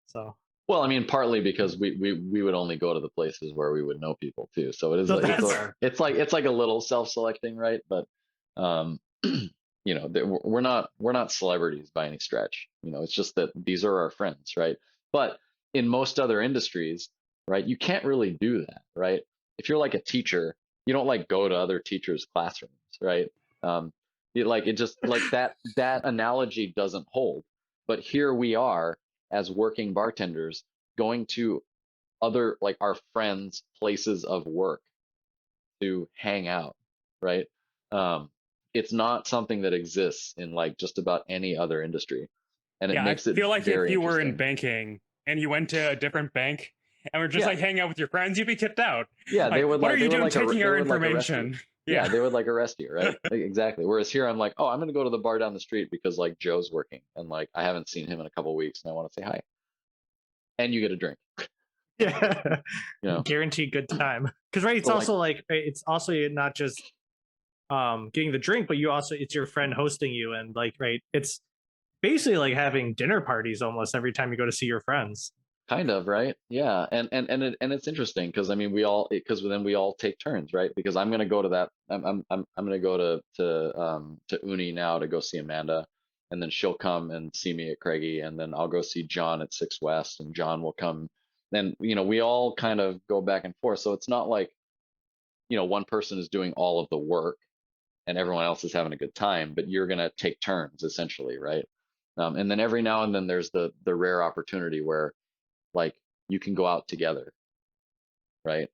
so Well, I mean, partly because we would only go to the places where we would know people too. So it is so it's that's a it's like a little self-selecting, right? But um, we're not celebrities by any stretch. It's just that these are our friends, right? But in most other industries, right, you can't really do that, right? If you're like a teacher, you don't like go to other teachers' classrooms, right? It just like that analogy doesn't hold. But here we are as working bartenders going to other, like, our friends' places of work to hang out, right? Um, it's not something that exists in like just about any other industry, and it yeah, I makes it feel like if very you were in interesting. banking and you went to a different bank and were just Yeah, like hanging out with your friends, you'd be kicked out. yeah, Like, what are they you would doing like taking they our would like arrest you. information? Yeah, Yeah. they would like arrest you, right? Exactly. Whereas here, I'm like, oh, I'm gonna go to the bar down the street because like Joe's working, and like I haven't seen him in a couple of weeks, and I want to say hi, and you get a drink, yeah, you know. guaranteed good time. Because right, it's So like, also like it's also not just getting the drink, but you also it's your friend hosting you, and like right, it's basically like having dinner parties almost every time you go to see your friends. Kind of, right? Yeah, and it's interesting because I mean because then we all take turns, right? Because I'm gonna go to that I'm gonna go to Uni now to go see Amanda, and then she'll come and see me at Craigie, and then I'll go see John at Six West, and John will come. Then we all kind of go back and forth, so it's not like one person is doing all of the work and everyone else is having a good time, but you're gonna take turns essentially, right? And then every now and then there's the rare opportunity where like you can go out together, right?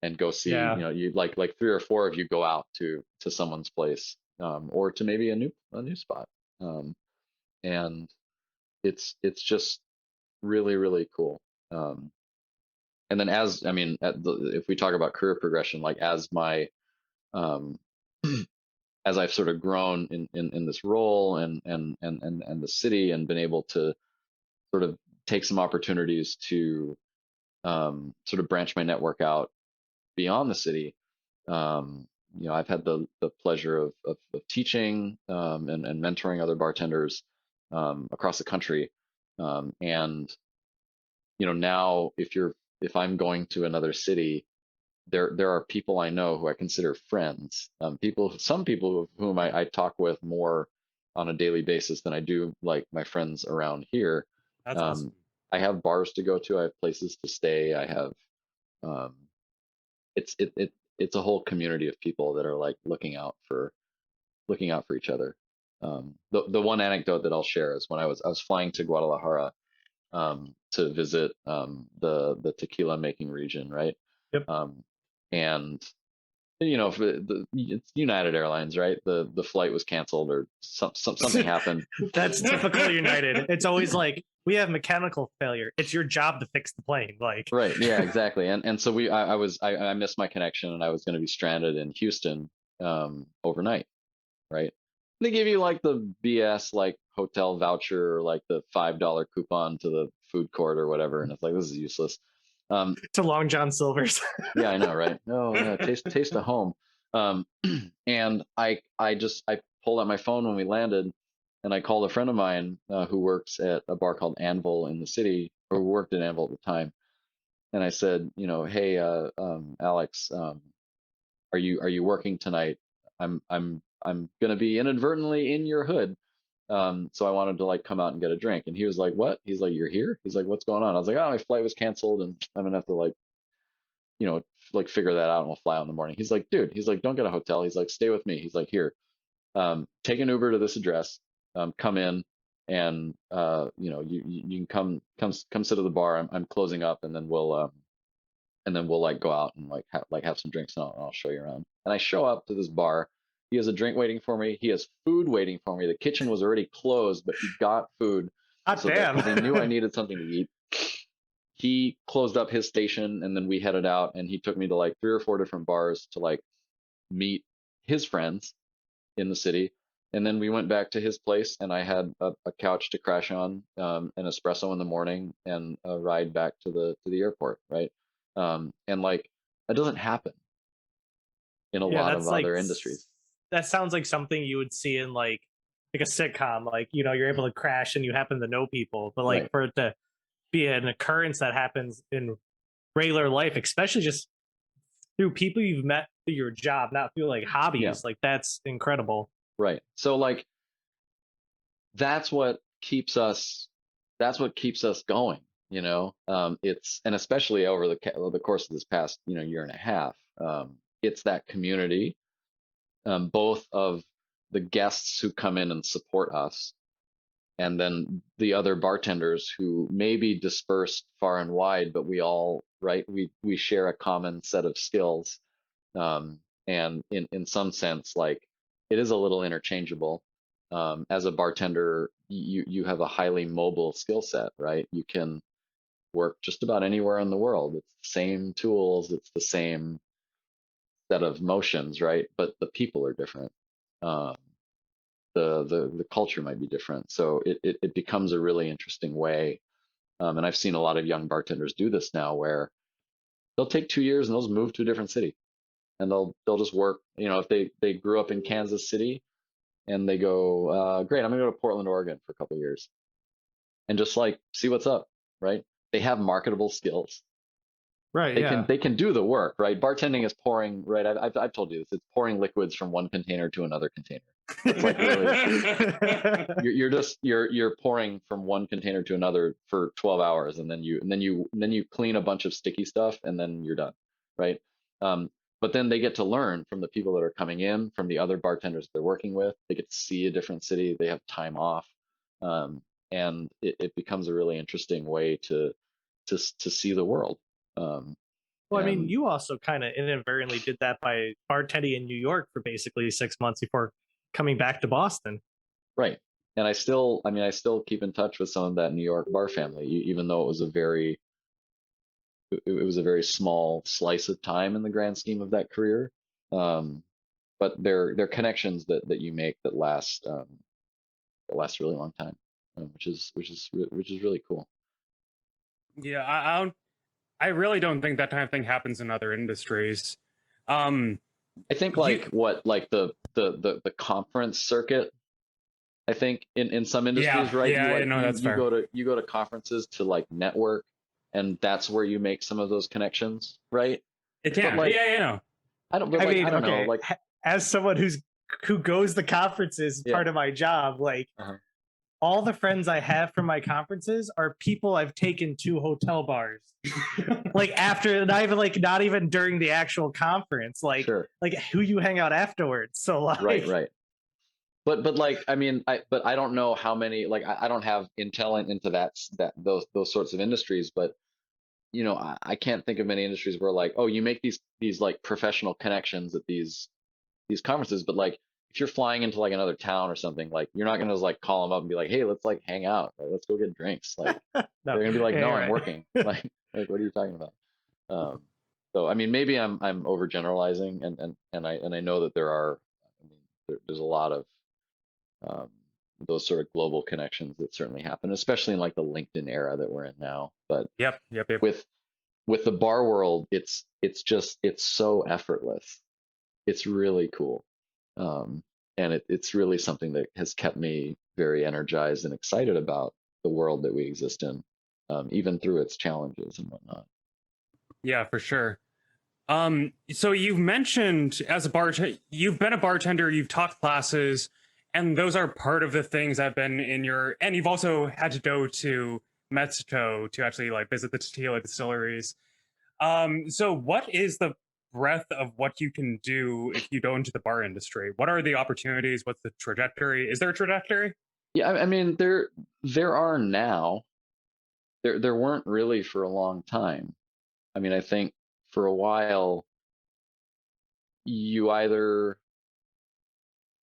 And go see, Yeah. you like three or four of you go out to someone's place, or to maybe a new spot, and it's just really really cool. Um, and then as I mean, if we talk about career progression, like as my um, as I've sort of grown in this role and the city and been able to sort of take some opportunities to sort of branch my network out beyond the city. I've had the pleasure of teaching, and mentoring other bartenders across the country. And now if I'm going to another city, there are people I know who I consider friends. Some people whom I talk with more on a daily basis than I do like my friends around here. That's awesome. Um, I have bars to go to. I have places to stay. I have um, it's a whole community of people that are like looking out for each other. The one anecdote that I'll share is when I was flying to Guadalajara, to visit the tequila making region, right? Yep. Um, and it's United Airlines, right? The flight was canceled or something happened. That's typical United. It's always like we have mechanical failure. It's your job to fix the plane. Like, Right. Yeah, exactly. And so I missed my connection and I was going to be stranded in Houston overnight, right? They give you like the BS like hotel voucher or like the $5 coupon to the food court or whatever, and it's like this is useless. to Long John Silver's. Yeah, I know, right? Oh yeah, taste of home. Um, and I pulled out my phone when we landed, and I called a friend of mine who works at a bar called Anvil in the city, or who worked at Anvil at the time, and I said, hey, Alex, are you working tonight? I'm gonna be inadvertently in your hood. So I wanted to like come out and get a drink. And he was like, "What?" He's like, "You're here?" He's like, "What's going on?" I was like, "Oh, my flight was canceled and I'm gonna have to like, you know, like figure that out and we'll fly out in the morning." He's like, "Dude," he's like, "Don't get a hotel." He's like, "Stay with me." He's like, "Here, take an Uber to this address, come in and you can come sit at the bar. I'm closing up and then we'll like go out and like have some drinks and I'll show you around." And I show up to this bar. He has a drink waiting for me. He has food waiting for me. The kitchen was already closed, but he got food Hot so that because he knew I damn. needed something to eat. He closed up his station and then we headed out and he took me to like three or four different bars to like meet his friends in the city. And then we went back to his place and I had a couch to crash on, an espresso in the morning and a ride back to the airport, right? And like that doesn't happen in a Yeah, lot of that's like other industries. that sounds like something you would see in like a sitcom. Like, you're able to crash and you happen to know people, but like Right. for it to be an occurrence that happens in regular life, especially just through people you've met through your job, not through like Yeah. hobbies, like that's incredible. Right. So like that's what keeps us that's what keeps us going, it's and especially over the course of this past, year and a half. It's that community, both of the guests who come in and support us, and then the other bartenders who may be dispersed far and wide, but we all, right, we share a common set of skills, and in some sense, like it is a little interchangeable. As a bartender, you have a highly mobile skill set, right? You can work just about anywhere in the world. It's the same tools, it's the same set of motions, right? But the people are different. Um, the culture might be different, so it becomes a really interesting way. And I've seen a lot of young bartenders do this now, where they'll take 2 years and they'll just move to a different city, and they'll just work. If they grew up in Kansas City and they go, great, I'm gonna go to Portland, Oregon for a couple of years and just like see what's up, right? they have marketable skills. Right. Yeah. They can do the work, right? Bartending is pouring, right? I've told you this. It's pouring liquids from one container to another container. That's like really you're pouring from one container to another for 12 hours, and then you clean a bunch of sticky stuff, and then you're done, right? Um, but then they get to learn from the people that are coming in, from the other bartenders they're working with. They get to see a different city. They have time off, um, and it becomes a really interesting way to see the world. Um, Well, I mean, and you also kind of inadvertently did that by bartending in New York for basically 6 months before coming back to Boston. right. And I still keep in touch with some of that New York bar family, even though it was a very small slice of time in the grand scheme of that career. Um, but they're connections that you make that last a really long time, which is really cool. Yeah, I really don't think that kind of thing happens in other industries. Um, I think you, like the conference circuit. I think in some industries, right? yeah, no, that's fair. You go to conferences to like network, and that's where you make some of those connections, right? It But can, like yeah, you know, I don't, but I like mean, I don't know, okay, like as someone who goes to conferences, yeah, part of my job, like uh-huh. all the friends I have from my conferences are people I've taken to hotel bars. Like after, not even during the actual conference, Sure, like who you hang out afterwards. So right, like, right. But like I mean, I don't know how many, like I don't have intel into that those sorts of industries, but I can't think of many industries where like, oh, you make these like professional connections at these conferences, but like if you're flying into like another town or something, like you're not gonna just like call them up and be like, hey, let's like hang out, like, let's go get drinks. Like no, they're gonna be like, yeah, no, you're I'm right. working. Like what are you talking about? Um, so I mean, maybe I'm overgeneralizing, and I know that there are, I mean, there's a lot of um, those sort of global connections that certainly happen, especially in like the LinkedIn era that we're in now. But yep. with the bar world, it's so effortless. It's really cool. And it's really something that has kept me very energized and excited about the world that we exist in, even through its challenges and whatnot. Yeah, for sure. So you've mentioned as a bartender, you've been a bartender, you've taught classes, and those are part of the things that have been in your, and you've also had to go to Mexico to actually like visit the tequila distilleries. So what is the breadth of what you can do if you go into the bar industry? What are the opportunities? What's the trajectory? Is there a trajectory? Yeah, I mean there are now. There weren't really for a long time. I mean, I think for a while you either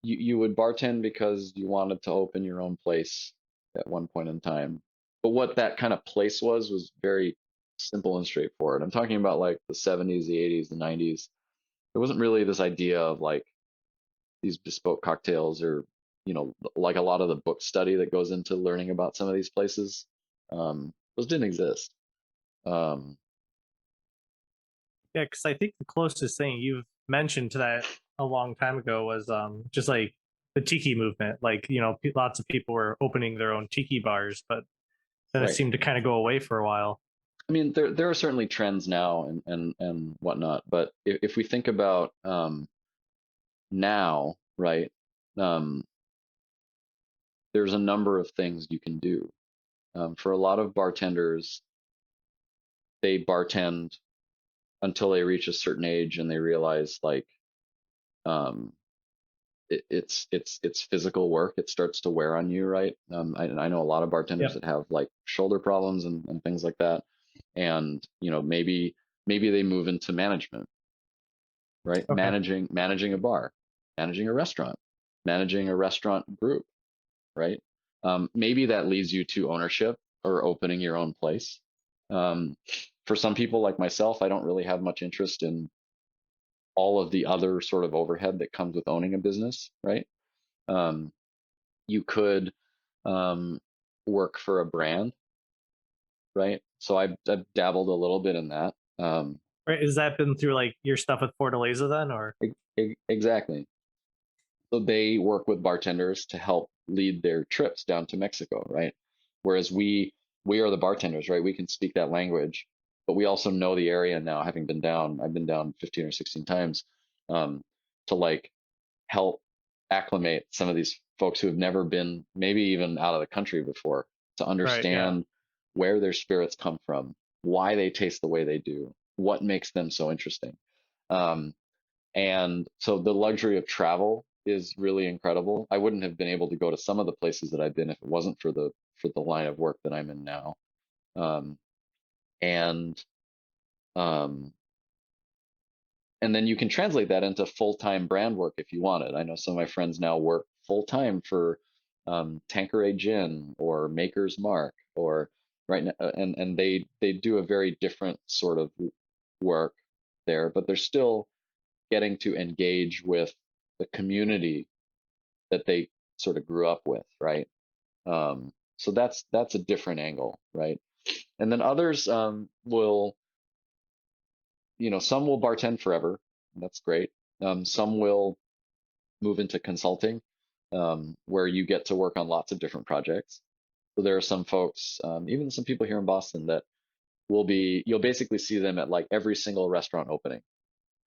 you would bartend because you wanted to open your own place at one point in time. But what that kind of place was very simple and straightforward. I'm talking about like the 70s, the 80s, the 90s. There wasn't really this idea of like these bespoke cocktails or, like a lot of the book study that goes into learning about some of these places. Those didn't exist. Um, Yeah, because I think the closest thing you've mentioned to that a long time ago was just like the tiki movement. Like, lots of people were opening their own tiki bars, but then it right. seemed to kind of go away for a while. I mean, there are certainly trends now and whatnot, but if we think about now, right? Um, there's a number of things you can do. For a lot of bartenders, they bartend until they reach a certain age and they realize like um, it's physical work. It starts to wear on you, right? I know a lot of bartenders Yep. that have like shoulder problems and things like that, and maybe they move into management, right? Okay. Managing a bar, managing a restaurant group, right? Maybe that leads you to ownership or opening your own place. Um, for some people like myself, I don't really have much interest in all of the other sort of overhead that comes with owning a business, right? Um, you could um, work for a brand, right? So I've dabbled a little bit in that. Right. Has that been through like your stuff with Fortaleza then, or? Exactly. So they work with bartenders to help lead their trips down to Mexico, right? Whereas we are the bartenders, right? We can speak that language, but we also know the area now, having been down. I've been down 15 or 16 times, to like help acclimate some of these folks who have never been, maybe even out of the country before, to Right. Yeah. understand where their spirits come from, why they taste the way they do, what makes them so interesting. Um, and so the luxury of travel is really incredible. I wouldn't have been able to go to some of the places that I've been if it wasn't for the line of work that I'm in now. Um, and um, and then you can translate that into full-time brand work if you wanted. I know some of my friends now work full-time for Tanqueray Gin or Maker's Mark, or right now, and they do a very different sort of work there, but they're still getting to engage with the community that they sort of grew up with, right? So that's a different angle, right? And then others will, some will bartend forever. That's great. Some will move into consulting, where you get to work on lots of different projects. So there are some folks, even some people here in Boston, that you'll basically see them at like every single restaurant opening,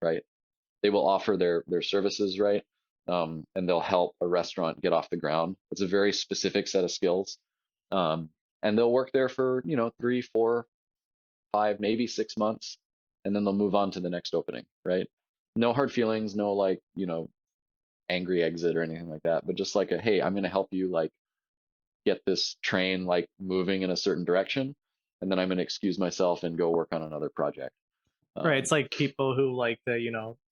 right? They will offer their services, right? And they'll help a restaurant get off the ground. It's a very specific set of skills. Um, and they'll work there for, 3, 4, 5, maybe 6 months, and then they'll move on to the next opening, right? No hard feelings, no like, angry exit or anything like that, but just like hey, I'm going to help you like get this train like moving in a certain direction, and then I'm going to excuse myself and go work on another project. Right. It's like people who like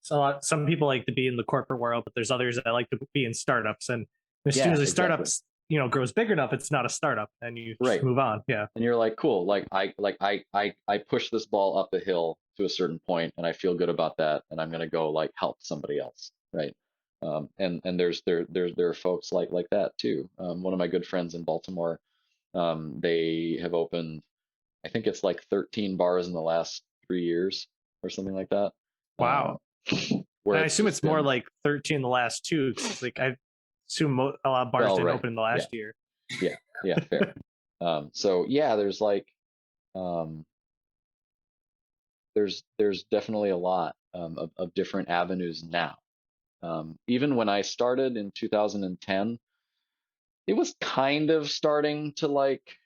some people like to be in the corporate world, but there's others that like to be in startups. And as soon Yeah, as a exactly. startups, grows big enough, it's not a startup and you just Right. move on. Yeah. And you're like, cool, like I push this ball up the hill to a certain point and I feel good about that, and I'm going to go like help somebody else, right? And there are folks like that too. One of my good friends in Baltimore, they have opened, I think it's like 13 bars in the last 3 years or something like that. Wow. Where And I it's assume just it's more been, like 13 the last two. 'Cause, like I assume a lot of bars well, didn't right. open in the Yeah. last year. Yeah. Yeah. Fair. So yeah, there's like, um, there's definitely a lot of different avenues now. Even when I started in 2010, it was kind of starting to like,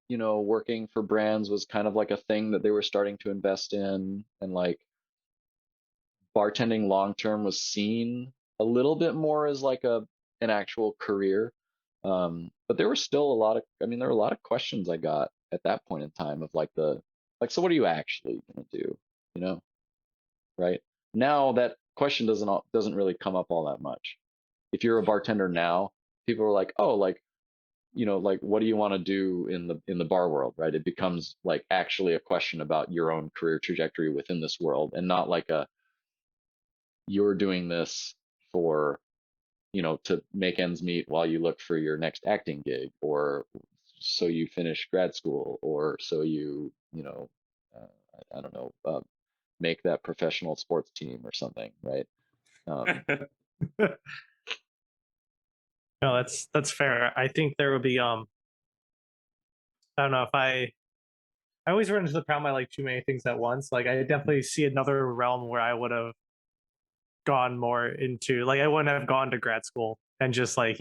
working for brands was kind of like a thing that they were starting to invest in, and like bartending long term was seen a little bit more as like an actual career. But there were still there were a lot of questions I got at that point in time of like, so what are you actually gonna do? You know, right? Now that question doesn't really come up all that much. If you're a bartender now, people are like, oh, like, like what do you want to do in the bar world, right? It becomes like actually a question about your own career trajectory within this world, and not like you're doing this for, to make ends meet while you look for your next acting gig, or so you finish grad school, or so I don't know, make that professional sports team or something, right? Um, No, that's fair. I think there would be I don't know if I always run into the problem I like too many things at once. Like I definitely see another realm where I would have gone more into, like I wouldn't have gone to grad school and just like,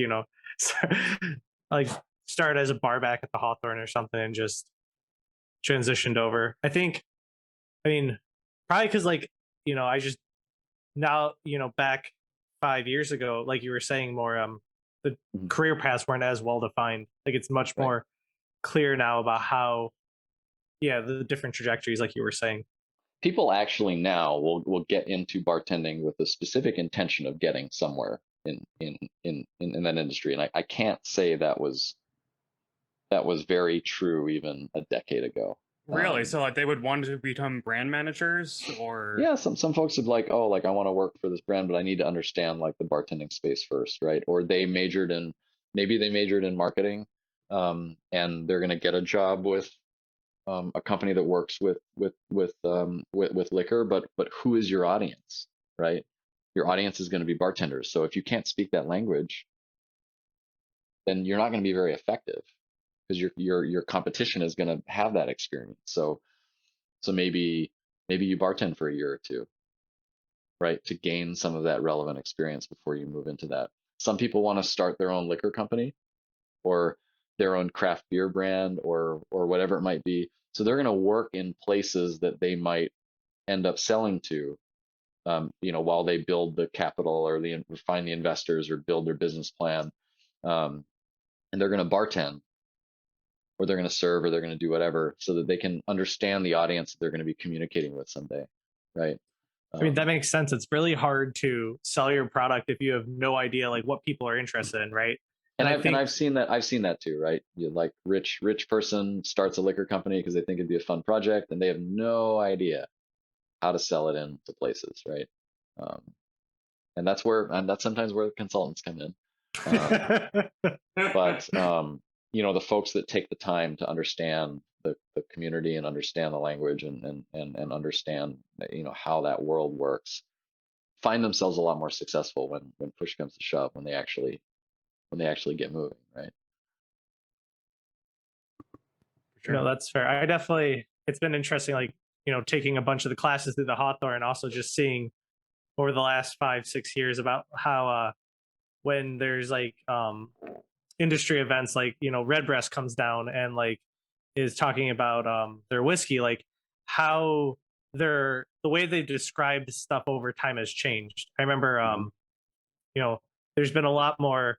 like start as a bar back at the Hawthorne or something and just transitioned over. I mean, probably because like, I just now, back 5 years ago, like you were saying, more the mhm, career paths weren't as well defined. Like it's much right. more clear now about how, yeah, the different trajectories, like you were saying. People actually now will get into bartending with the specific intention of getting somewhere in that industry, and I can't say that was very true even a decade ago. Really? So like they would want to become brand managers or Yeah, some folks would like, oh, like I want to work for this brand, but I need to understand like the bartending space first, right? Or maybe they majored in marketing, and they're gonna get a job with a company that works with liquor, but who is your audience, right? Your audience is going to be bartenders. So if you can't speak that language, then you're not going to be very effective. because your competition is going to have that experience. So maybe you bartend for a year or two, right, to gain some of that relevant experience before you move into that. Some people want to start their own liquor company or their own craft beer brand or whatever it might be. So they're going to work in places that they might end up selling to, while they build the capital or find the investors or build their business plan. And they're going to bartend or they're going to serve or they're going to do whatever so that they can understand the audience that they're going to be communicating with someday, right? I mean, that makes sense. It's really hard to sell your product if you have no idea like what people are interested in, right? And I think I've seen that too, right? Like rich person starts a liquor company because they think it'd be a fun project and they have no idea how to sell it into places, right? Um, and that's sometimes where the consultants come in. But the folks that take the time to understand the community and understand the language and understand how that world works find themselves a lot more successful when push comes to shove, when they actually get moving, right? Sure. That's fair. I definitely, it's been interesting, like, taking a bunch of the classes through the Hawthorne and also just seeing over the last 5-6 years about how when there's like industry events like Redbreast comes down and like is talking about their whiskey, like how the way they describe stuff over time has changed. I remember there's been a lot more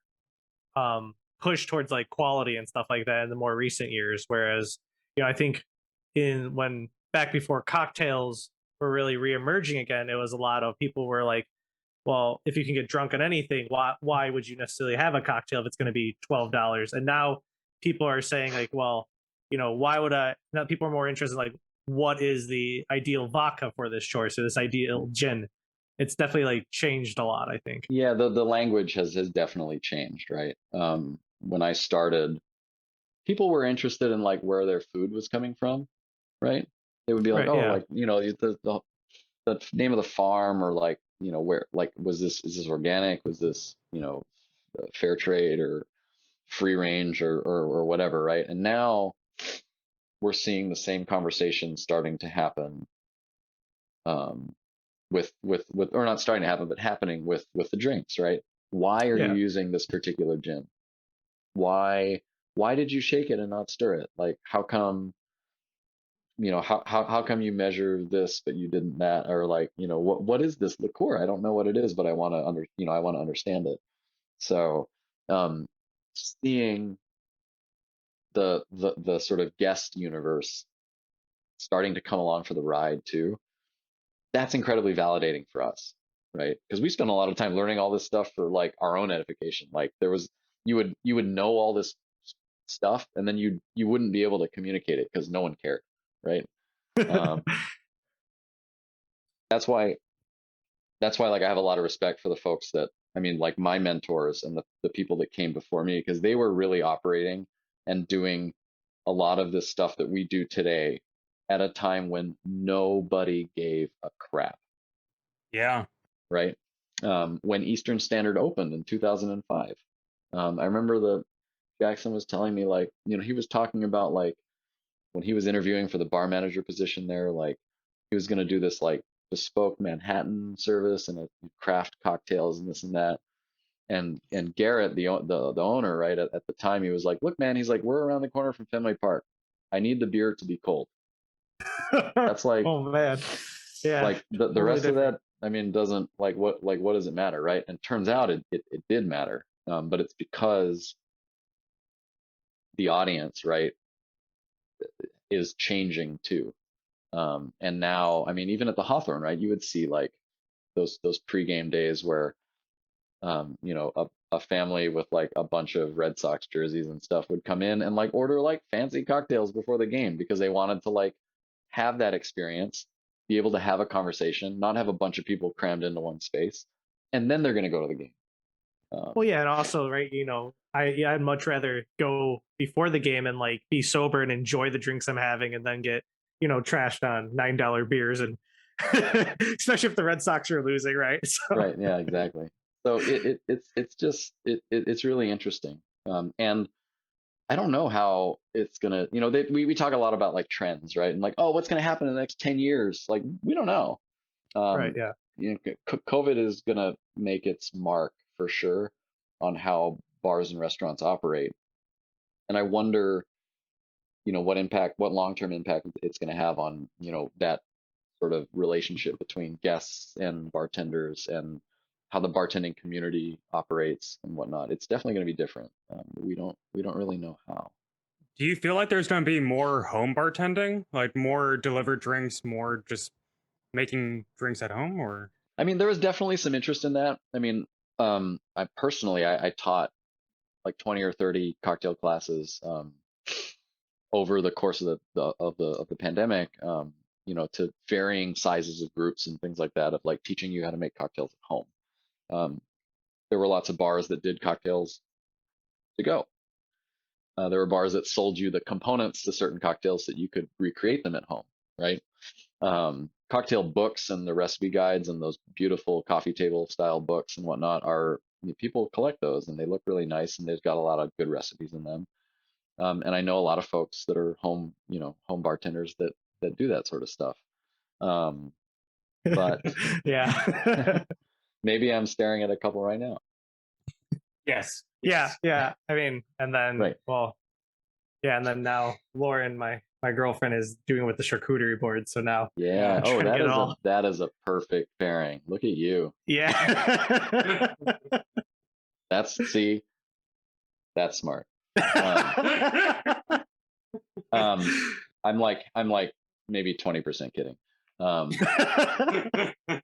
push towards like quality and stuff like that in the more recent years, whereas I think in when back before cocktails were really reemerging again, it was a lot of people were like, well, if you can get drunk on anything, why would you necessarily have a cocktail if it's going to be $12? And now people are saying like, well, why would I? Now people are more interested in like, what is the ideal vodka for this choice or this ideal gin? It's definitely like changed a lot, I think. Yeah, the language has definitely changed, right? When I started, people were interested in like where their food was coming from, right? They would be like, Right? oh, Yeah. like the name of the farm or like where, like, is this organic, was this fair trade or free range or whatever, right? And now we're seeing the same conversation starting to happen, um, with or not starting to happen but happening with the drinks, right? Why are you Yeah. using this particular gin? Why did you shake it and not stir it? Like, how come, how come you measure this but you didn't that? Or like, what is this liqueur? I don't know what it is, but I want to I want to understand it. So um seeing the sort of guest universe starting to come along for the ride too, that's incredibly validating for us, right? Because we spend a lot of time learning all this stuff for like our own edification. Like you would know all this stuff and then you wouldn't be able to communicate it because no one cared, right? Um, that's why like I have a lot of respect for the folks that, I mean, like my mentors and the people that came before me, because they were really operating and doing a lot of this stuff that we do today at a time when nobody gave a crap, Yeah. right? When Eastern Standard opened in 2005, I remember Jackson was telling me, like, he was talking about like when he was interviewing for the bar manager position there, like he was going to do this like bespoke Manhattan service and craft cocktails and this and that. And Garrett, the owner, right, at the time, he was like, look, man, he's like, we're around the corner from Fenway Park. I need the beer to be cold. That's like, Oh man. Yeah. like the Totally rest of different. that, I mean, doesn't like what does it matter, right? And turns out it did matter. But it's because the audience, right, is changing too. And now, I mean, even at the Hawthorne, right, you would see like those pregame days where a family with like a bunch of Red Sox jerseys and stuff would come in and like order like fancy cocktails before the game because they wanted to like have that experience, be able to have a conversation, not have a bunch of people crammed into one space, and then they're going to go to the game. Well, yeah, and also, right, I'd much rather go before the game and like be sober and enjoy the drinks I'm having, and then get trashed on $9 beers, and especially if the Red Sox are losing, right? So Right. Yeah, exactly. So it's just it's really interesting. And I don't know how it's gonna, we talk a lot about like trends, right? And like, oh, what's gonna happen in the next 10 years? Like, we don't know. Right. Um, Yeah. COVID is gonna make its mark for sure on how bars and restaurants operate. And I wonder, what long-term impact it's gonna have on, that sort of relationship between guests and bartenders and how the bartending community operates and whatnot. It's definitely going to be different. We don't really know how. Do you feel like there's going to be more home bartending, like more delivered drinks, more just making drinks at home, or? I mean, there was definitely some interest in that. I mean, I personally, I taught like 20 or 30 cocktail classes over the course of the pandemic, to varying sizes of groups and things like that, of like teaching you how to make cocktails at home. Um, there were lots of bars that did cocktails to go. There were bars that sold you the components to certain cocktails that you could recreate them at home, right? Cocktail books and the recipe guides and those beautiful coffee table style books and whatnot people collect those, and they look really nice, and they've got a lot of good recipes in them. And I know a lot of folks that are home bartenders that do that sort of stuff. But Yeah. maybe I'm staring at a couple right now. Yes. Yeah. Yeah. I mean, and then, Right. well, yeah, and then now Lauren, my girlfriend, is doing it with the charcuterie board. So now, Yeah. I'm Oh, trying to get it all. that is a perfect pairing. Look at you. Yeah. See, that's smart. I'm like maybe 20% kidding.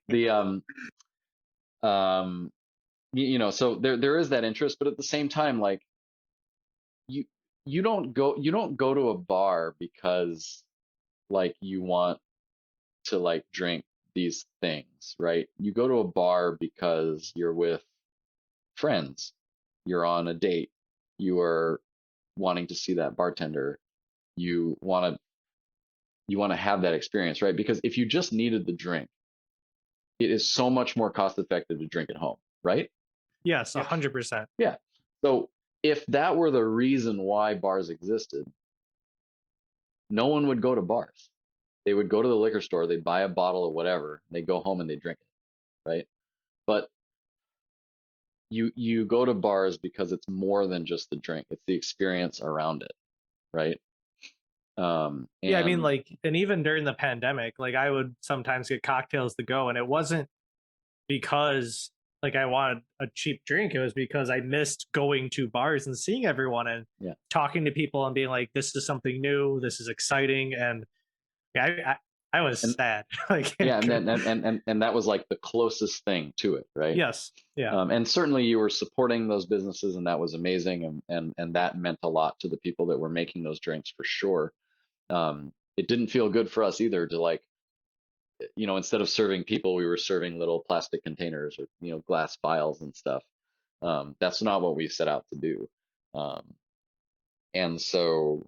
The so there is that interest, but at the same time, like, you you don't go to a bar because like you want to like drink these things, right? You go to a bar because you're with friends, you're on a date, you are wanting to see that bartender, you want to have that experience, right? Because if you just needed the drink, it is so much more cost effective to drink at home, right? Yes, Yep. 100%. Yeah. So if that were the reason why bars existed, no one would go to bars. They would go to the liquor store, they'd buy a bottle of whatever, they go home and they drink it, right? But you go to bars because it's more than just the drink; it's the experience around it, right? Yeah, I mean, And like, and even during the pandemic, like, I would sometimes get cocktails to go, and it wasn't because like I wanted a cheap drink. It was because I missed going to bars and seeing everyone and yeah, talking to people and being like, "This is something new. This is exciting." And yeah, I was and sad. Like, yeah, and then and that was like the closest thing to it, right? yes, yeah, And certainly you were supporting those businesses, and that was amazing, and that meant a lot to the people that were making those drinks for sure. It didn't feel good for us either to like, instead of serving people, we were serving little plastic containers or glass vials and stuff. That's not what we set out to do. Um, and so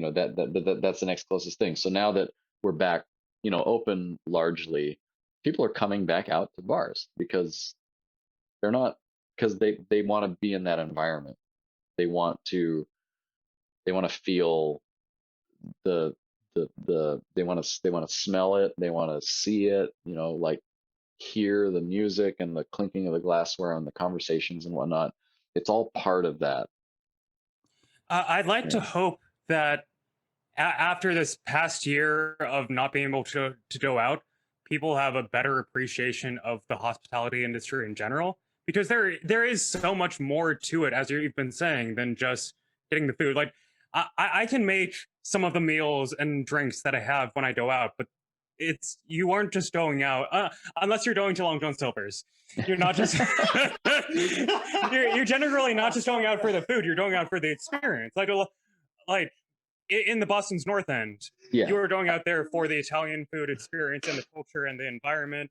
that's the next closest thing. So now that we're back, open largely, people are coming back out to bars because they're not because they want to be in that environment. They want to feel they want to smell it, they want to see it, like hear the music and the clinking of the glassware and the conversations and whatnot. It's all part of that. I'd like to Yeah. hope that after this past year of not being able to go out, people have a better appreciation of the hospitality industry in general. Because there is so much more to it, as you've been saying, than just getting the food. Like I can make some of the meals and drinks that I have when I go out, but you aren't just going out unless you're going to Long John Silver's. You're not just you're generally not just going out for the food. You're going out for the experience. Like in the Boston's North End, Yeah. you were going out there for the Italian food experience and the culture and the environment.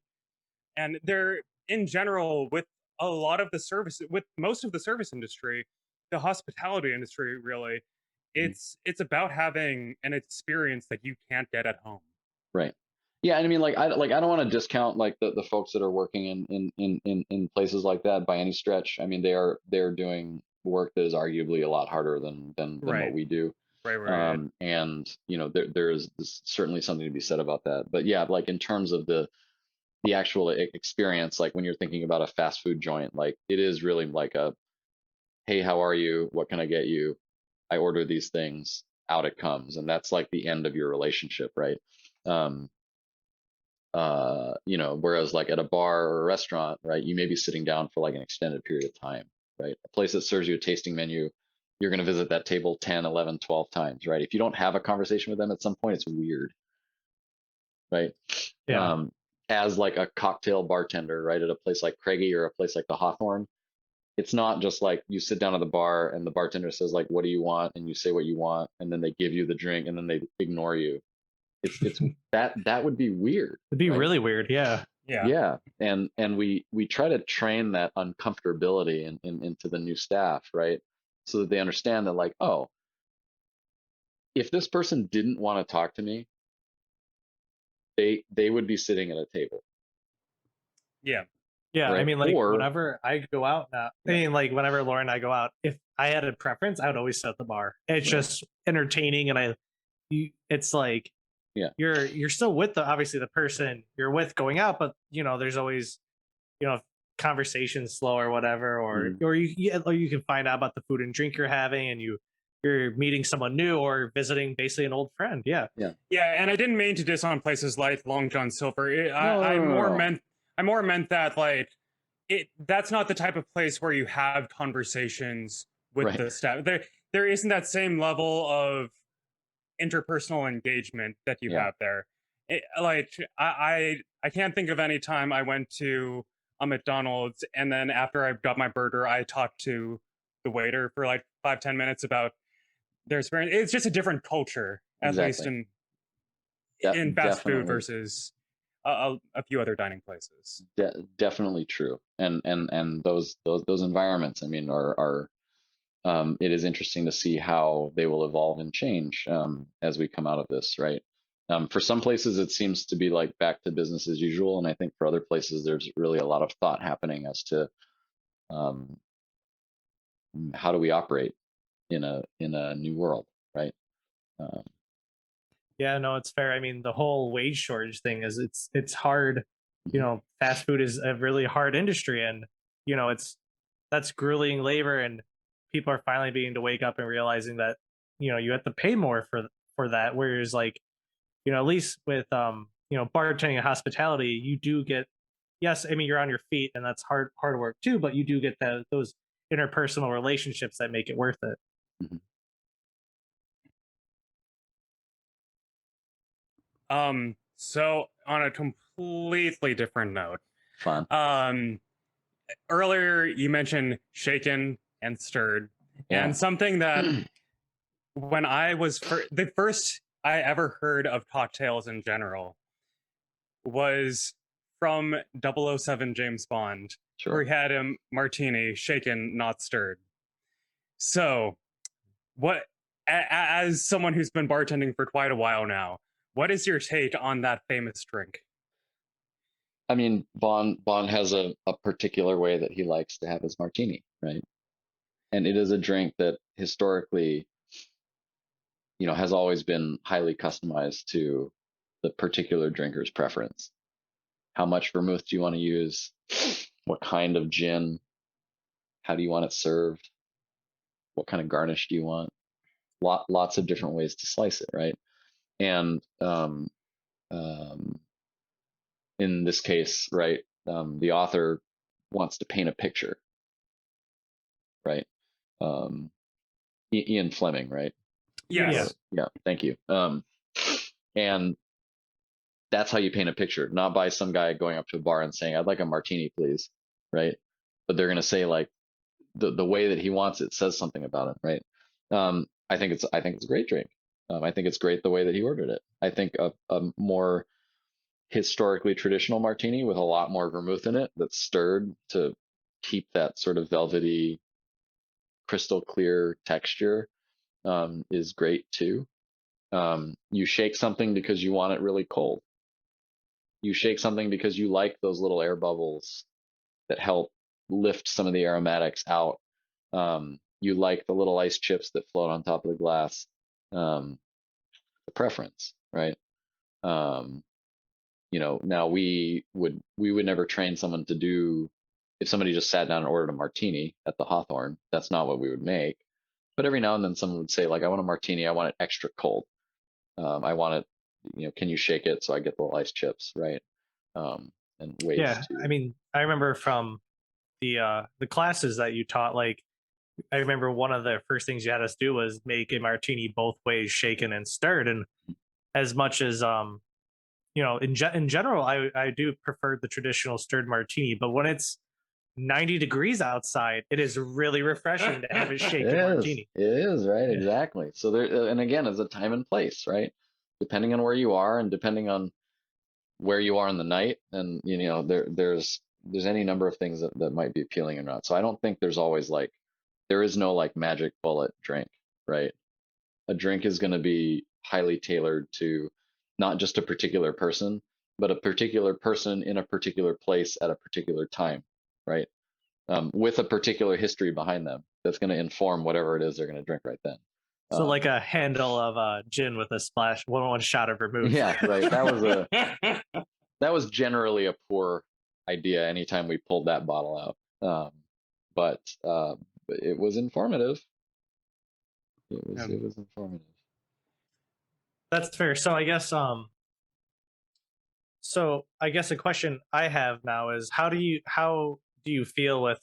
And they're in general with a lot of the service, with most of the service industry, the hospitality industry, really, Mhm. it's about having an experience that you can't get at home. Right. Yeah, and I mean, like I don't want to discount like the folks that are working in places like that by any stretch. I mean, they're doing work that is arguably a lot harder than what Right, we do. right. And you know, there's certainly something to be said about that. But yeah, like in terms of the actual experience, like when you're thinking about a fast food joint, like it is really like a, hey, how are you? What can I get you? I order these things, out it comes, and that's like the end of your relationship, right? Um, you know, whereas like at a bar or a restaurant, right, you may be sitting down for like an extended period of time, right? A place that serves you a tasting menu, you're going to visit that table 10, 11, 12 times, right? If you don't have a conversation with them at some point, it's weird, right? Yeah. Um, as like a cocktail bartender, right, at a place like Craigie or a place like the Hawthorne, it's not just like you sit down at the bar and the bartender says like, what do you want? And you say what you want, and then they give you the drink and then they ignore you. It's that would be weird, It'd be right? really weird. Yeah. Yeah. Yeah, and we try to train that uncomfortability into the new staff, right? So that they understand that like, oh, if this person didn't want to talk to me, they would be sitting at a table, Yeah. Yeah, I right? mean, like Or whenever I go out now, I yeah, mean, like whenever Laura and I go out, if I had a preference, I would always sit at the bar. It's right, just entertaining, and it's like yeah, you're still with the obviously the person you're with going out, but there's always you know conversations slow or whatever, mhm, or you can find out about the food and drink you're having, and you're meeting someone new or visiting basically an old friend. Yeah, yeah. Yeah, and I didn't mean to diss on places like Long John Silver. No, no, no, no, no. I more meant that like that's not the type of place where you have conversations with Right, the staff. There isn't that same level of interpersonal engagement that you yeah, have there. Like I can't think of any time I went to a McDonald's and then after I got my burger, I talked to the waiter for like 5-10 minutes about their experience. It's just a different culture, at least exactly. in fast food Definitely, versus a few other dining places. definitely true. And those environments, I mean, are it is interesting to see how they will evolve and change as we come out of this, right? For some places, it seems to be like back to business as usual, and I think for other places, there's really a lot of thought happening as to um, how do we operate in a new world, right? Um, yeah, no, it's fair. I mean, the whole wage shortage thing is it's hard. mhm. Fast food is a really hard industry, and it's that's grueling labor, and people are finally beginning to wake up and realizing that you have to pay more for that. Whereas like at least with bartending and hospitality, you do get, yes, I mean you're on your feet and that's hard work too, but you do get those interpersonal relationships that make it worth it. Mhm. So on a completely different note, Fun, um, earlier you mentioned shaken and stirred, yeah. and something that when I was the first I ever heard of cocktails in general was from 007 James Bond, where Sure. he had a martini shaken, not stirred. So, what, as someone who's been bartending for quite a while now, what is your take on that famous drink? I mean, Bond has a particular way that he likes to have his martini, right? And it is a drink that historically, has always been highly customized to the particular drinker's preference. How much vermouth do you want to use? What kind of gin? How do you want it served? What kind of garnish do you want? Lots of different ways to slice it, right? And um, in this case, right, the author wants to paint a picture, right? Um, Ian Fleming, right? Yeah. Or Yes. yeah, thank you. And that's how you paint a picture, not by some guy going up to a bar and saying, "I'd like a martini, please," right? But they're gonna say like the way that he wants it says something about it, right? I think it's a great drink. I think it's great the way that he ordered it. I think a more historically traditional martini with a lot more vermouth in it that's stirred to keep that sort of velvety, crystal clear texture is great too. You shake something because you want it really cold, You shake something because you like those little air bubbles that help lift some of the aromatics out. You like the little ice chips that float on top of the glass. The preference, right? Um, now we would never train someone to do, if somebody just sat down and ordered a martini at the Hawthorne, that's not what we would make. But every now and then someone would say, like, I want a martini, I want it extra cold. I want it, can you shake it so I get the little ice chips, right? And ways Yeah, I to. mean, I remember from the classes that you taught, like I remember one of the first things you had us do was make a martini both ways, shaken and stirred. And as much as in general, I do prefer the traditional stirred martini, but when it's 90 degrees outside, it is really refreshing to have a shaken martini. It is, right? Yeah. Exactly. So there, and again, it's a time and place, right? Depending on where you are and depending on where you are in the night, and there's any number of things that might be appealing or not. So I don't think there's always like, there is no like magic bullet drink, right? A drink is going to be highly tailored to not just a particular person, but a particular person in a particular place at a particular time, right? With a particular history behind them that's going to inform whatever it is they're going to drink right then. So like a handle of gin with a splash, one shot of vermouth. Yeah, right. That was generally a poor idea anytime we pulled that bottle out. But it was informative. It was informative. That's fair. So I guess a question I have now is how do you feel with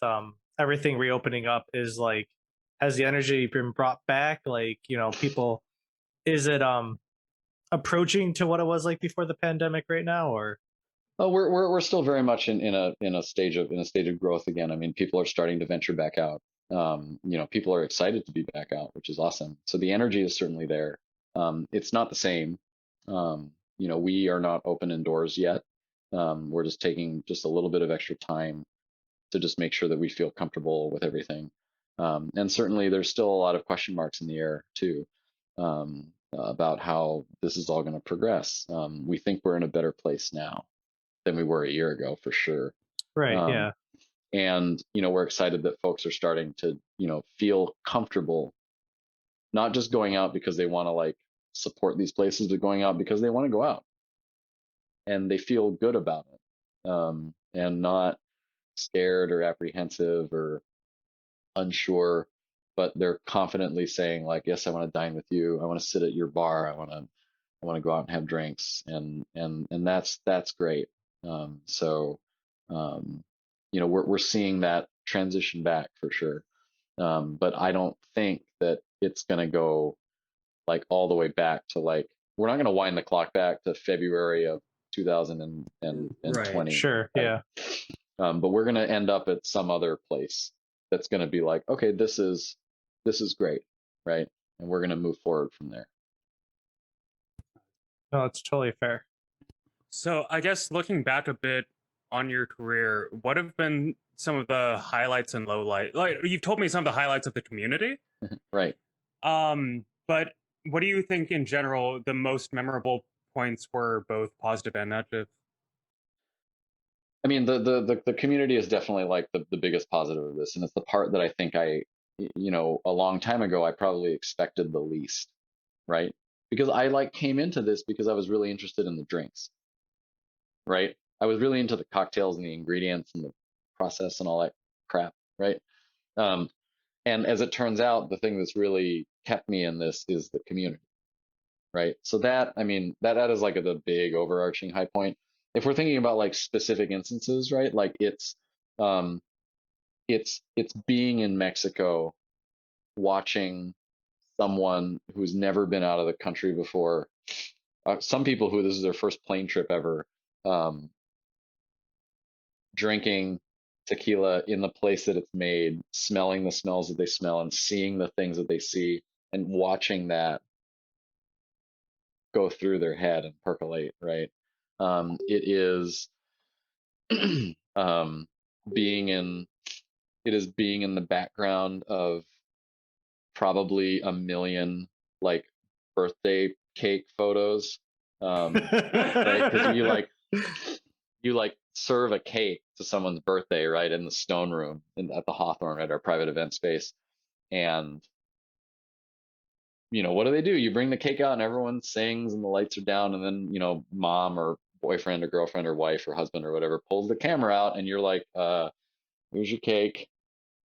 everything reopening up? Is like, has the energy been brought back? Like, people, is it approaching to what it was like before the pandemic right now? Or Oh, we're still very much in a stage of growth again. I mean, people are starting to venture back out. People are excited to be back out, which is awesome. So the energy is certainly there. It's not the same. We are not open indoors yet. We're just taking just a little bit of extra time to just make sure that we feel comfortable with everything. And certainly there's still a lot of question marks in the air too, about how this is all going to progress. We think we're in a better place now than we were a year ago, for sure. right, Um, yeah. and we're excited that folks are starting to feel comfortable, not just going out because they want to like support these places, but going out because they want to go out and they feel good about it, and not scared or apprehensive or unsure, but they're confidently saying like, yes, I want to dine with you, I want to sit at your bar, I want to go out and have drinks, and that's great. So we're seeing that transition back for sure. But I don't think that it's going to go like all the way back to like, we're not going to wind the clock back to February of 2020, Sure, right? yeah. But we're going to end up at some other place that's going to be like, okay, this is great, right? And we're going to move forward from there. No, it's totally fair. So I guess looking back a bit on your career, what have been some of the highlights and lowlights? Like you've told me some of the highlights of the community. Right. But what do you think in general the most memorable points were, both positive and negative? I mean, the community is definitely like the biggest positive of this, and it's the part that I think a long time ago I probably expected the least, right? Because I like came into this because I was really interested in the drinks, right? I was really into the cocktails and the ingredients and the process and all that crap, right? Um, and as it turns out, the thing that's really kept me in this is the community, right? So that, I mean, that is like the big overarching high point. If we're thinking about like specific instances, right? Like um, it's being in Mexico, watching someone who's never been out of the country before. Some people who this is their first plane trip ever, um, drinking tequila in the place that it's made, smelling the smells that they smell, and seeing the things that they see, and watching that go through their head and percolate, right? It is um, being in being in the background of probably a million like birthday cake photos, right? Because you like you like serve a cake to someone's birthday, right, in the stone room at the Hawthorne at our private event space. And what do? You bring the cake out and everyone sings and the lights are down, and then, mom or boyfriend or girlfriend or wife or husband or whatever pulls the camera out and you're like, here's your cake.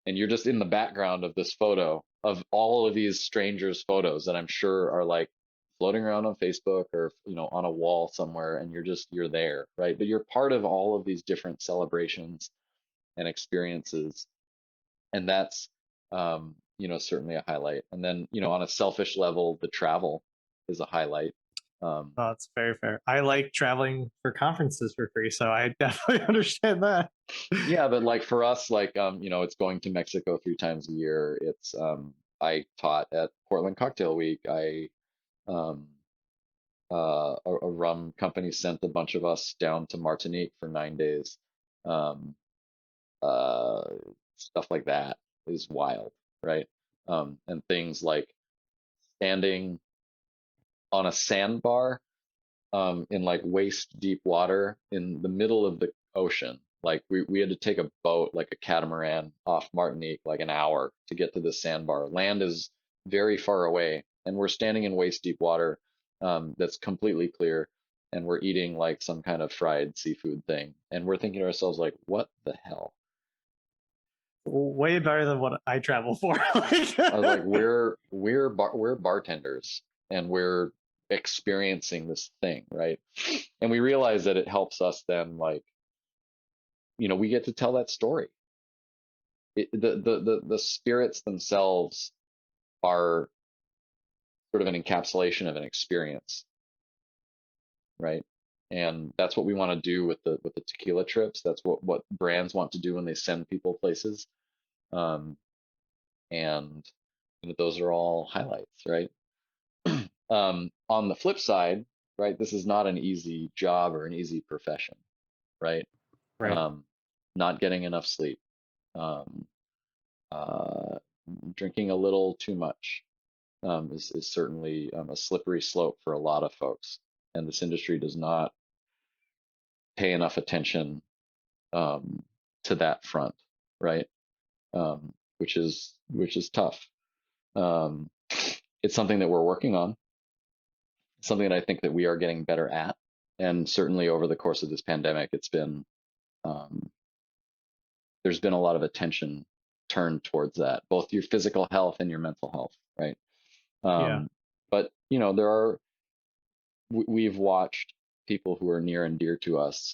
And you're just in the background of this photo of all of these strangers' photos that I'm sure are like floating around on Facebook or, on a wall somewhere, and you're there, right? But you're part of all of these different celebrations and experiences. And that's, certainly a highlight. And then, on a selfish level, the travel is a highlight. Oh, that's very fair. I like traveling for conferences for free, so I definitely understand that. Yeah, but like for us, like it's going to Mexico 3 times a year. It's I taught at Portland Cocktail Week. I um a rum company sent a bunch of us down to Martinique for 9 days. Um uh Stuff like that is wild, right? And things like standing on a sandbar in like waist deep water in the middle of the ocean. Like we had to take a boat, like a catamaran off Martinique, like an hour to get to the sandbar. Land is very far away, and we're standing in waist deep water that's completely clear, and we're eating like some kind of fried seafood thing. And we're thinking to ourselves, like, what the hell? Way better than what I travel for. I was like, we're bartenders and we're experiencing this thing, right? And we realize that it helps us then, like, we get to tell that story. The spirits themselves are sort of an encapsulation of an experience, right? And that's what we want to do with the tequila trips. That's what brands want to do when they send people places. Um, and those are all highlights, right? On the flip side, right, this is not an easy job or an easy profession, right? Right. Not getting enough sleep, um, uh, drinking a little too much is certainly a slippery slope for a lot of folks, and this industry does not pay enough attention um, to that front, right? Which is tough. Um, it's something that we're working on. Something that I think that we are getting better at, and certainly over the course of this pandemic, it's been there's been a lot of attention turned towards that, both your physical health and your mental health, right? Yeah. But we've watched people who are near and dear to us,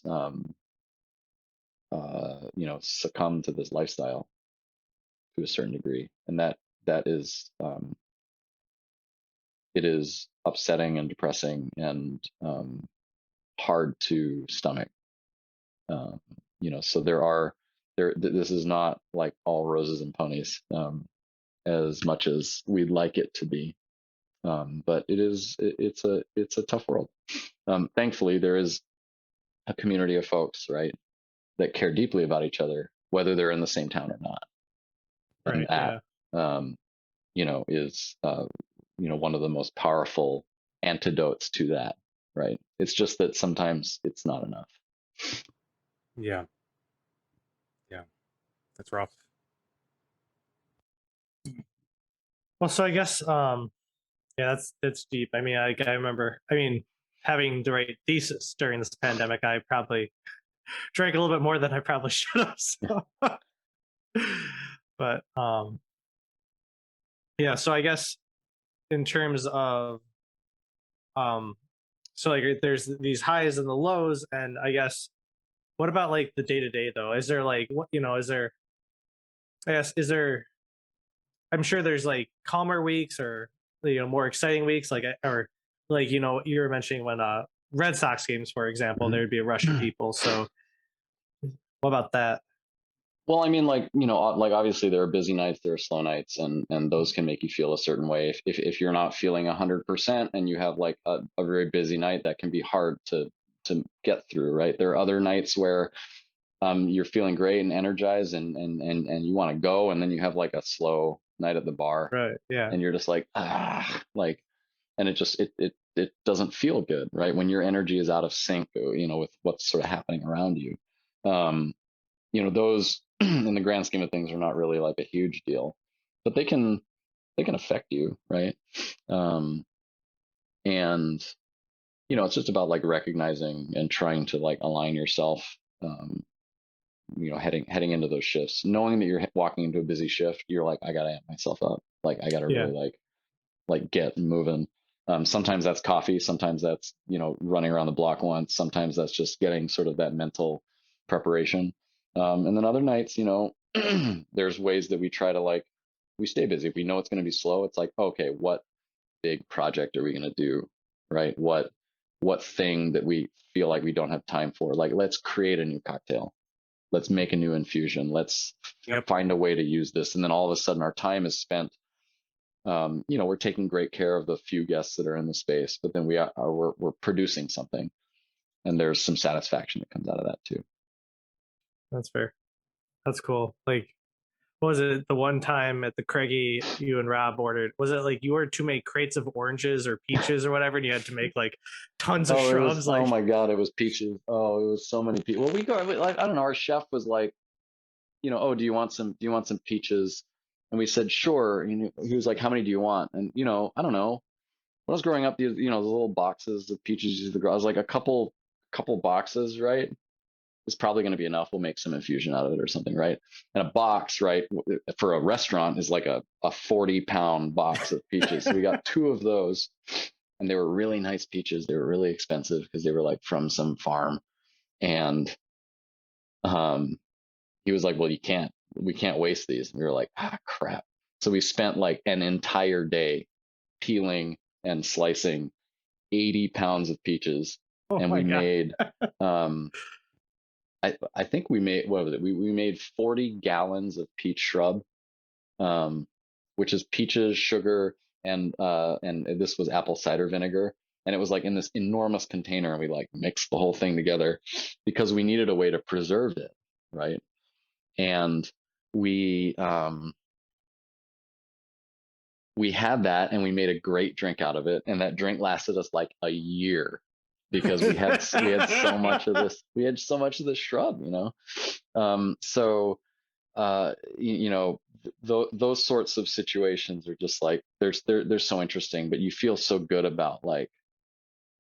succumb to this lifestyle to a certain degree, and that is it is upsetting and depressing and hard to stomach. So this is not like all roses and ponies, as much as we'd like it to be. But it's a tough world. Thankfully, there is a community of folks, right, that care deeply about each other, whether they're in the same town or not. And Right. that, Yeah. is, one of the most powerful antidotes to that, right? It's just that sometimes it's not enough. Yeah. Yeah. That's rough. Well, so I guess yeah, that's deep. I mean, I remember. I mean, having the right thesis during this pandemic, I probably drank a little bit more than I probably should have. So. But yeah. So I guess in terms of um, so like there's these highs and the lows, and I guess what about like the day to day though? Is there like what is there? I guess is there? I'm sure there's like calmer weeks or more exciting weeks, like or like you were mentioning when Red Sox games, for example, there would be a rush of people. So what about that? Well, I mean, like, like obviously there are busy nights, there are slow nights, and those can make you feel a certain way. If you're not feeling 100% and you have like a very busy night, that can be hard to get through, right? There are other nights where you're feeling great and energized and you want to go, and then you have like a slow night at the bar Right. Yeah. and you're just like, like and it doesn't feel good, right? When your energy is out of sync, with what's sort of happening around you. um, those in the grand scheme of things are not really like a huge deal, but they can affect you, right? um, and it's just about like recognizing and trying to like align yourself, heading into those shifts, knowing that you're walking into a busy shift. You're like, I gotta amp myself up, like I gotta Yeah. really like get moving. Sometimes that's coffee, sometimes that's running around the block once, sometimes that's just getting sort of that mental preparation. And then other nights, there's ways that we try to like, we stay busy. If we know it's going to be slow, it's like, okay, what big project are we going to do, right? What thing that we feel like we don't have time for? Like, let's create a new cocktail, let's make a new infusion, let's Yep. find a way to use this. And then all of a sudden our time is spent, we're taking great care of the few guests that are in the space, but then we're producing something, and there's some satisfaction that comes out of that too. That's fair. That's cool. Like, what was it the one time at the Craigie you and Rob ordered? Was it like you ordered to make crates of oranges or peaches or whatever, and you had to make like tons of Oh, it was, shrubs? oh Like, my God, it was peaches. Oh, it was so many people. Well, we go like, I don't know. Our chef was like, oh, do you want some peaches? And we said, sure. And he was like, how many do you want? And I don't know. When I was growing up, these the little boxes of peaches used to grow. I was like, a couple boxes, right? Is probably going to be enough. We'll make some infusion out of it or something, right? And a box, right, for a restaurant is like a 40-pound box of peaches. So we got two of those, and they were really nice peaches. They were really expensive because they were like from some farm. And um, he was like, well, we can't waste these. And we were like, crap. So we spent like an entire day peeling and slicing 80 pounds of peaches, oh and my we god. made um I think we made, what was it? We made 40 gallons of peach shrub, um, which is peaches, sugar, and this was apple cider vinegar. And it was like in this enormous container, and we like mixed the whole thing together because we needed a way to preserve it, right? And we we had that, and we made a great drink out of it, and that drink lasted us like a year because we had so much of this, shrub, so those sorts of situations are just like, they're so interesting, but you feel so good about like,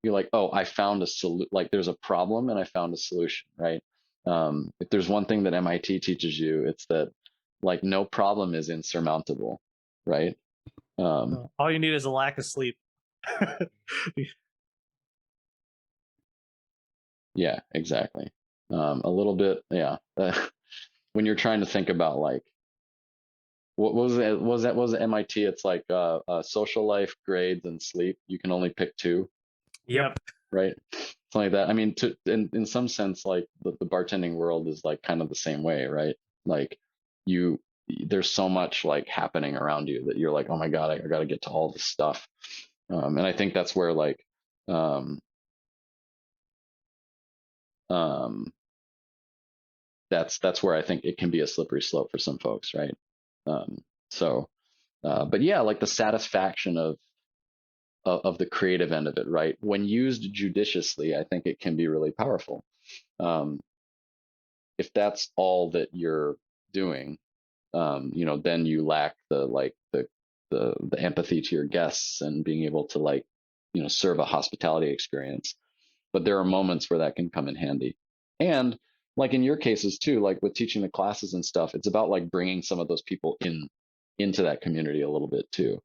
you're like, oh, I found a solution. Like, there's a problem and I found a solution, right? If there's one thing that MIT teaches you, it's that like no problem is insurmountable, right? All you need is a lack of sleep. Yeah, exactly. A little bit, yeah. When you're trying to think about like, what was it? Was it MIT? It's like social life, grades, and sleep. You can only pick two, Yep. right? Something like that. I mean, in some sense, like the bartending world is like kind of the same way, right? Like, you there's so much like happening around you that you're like, oh my God, I got to get to all this stuff. And I think that's where like, um, um, that's where I think it can be a slippery slope for some folks, right? Um, so, but yeah, like the satisfaction of the creative end of it, right? When used judiciously, I think it can be really powerful. Um, if that's all that you're doing, then you lack the empathy to your guests and being able to like, serve a hospitality experience. But there are moments where that can come in handy. And like in your cases too, like with teaching the classes and stuff, it's about like bringing some of those people into that community a little bit too,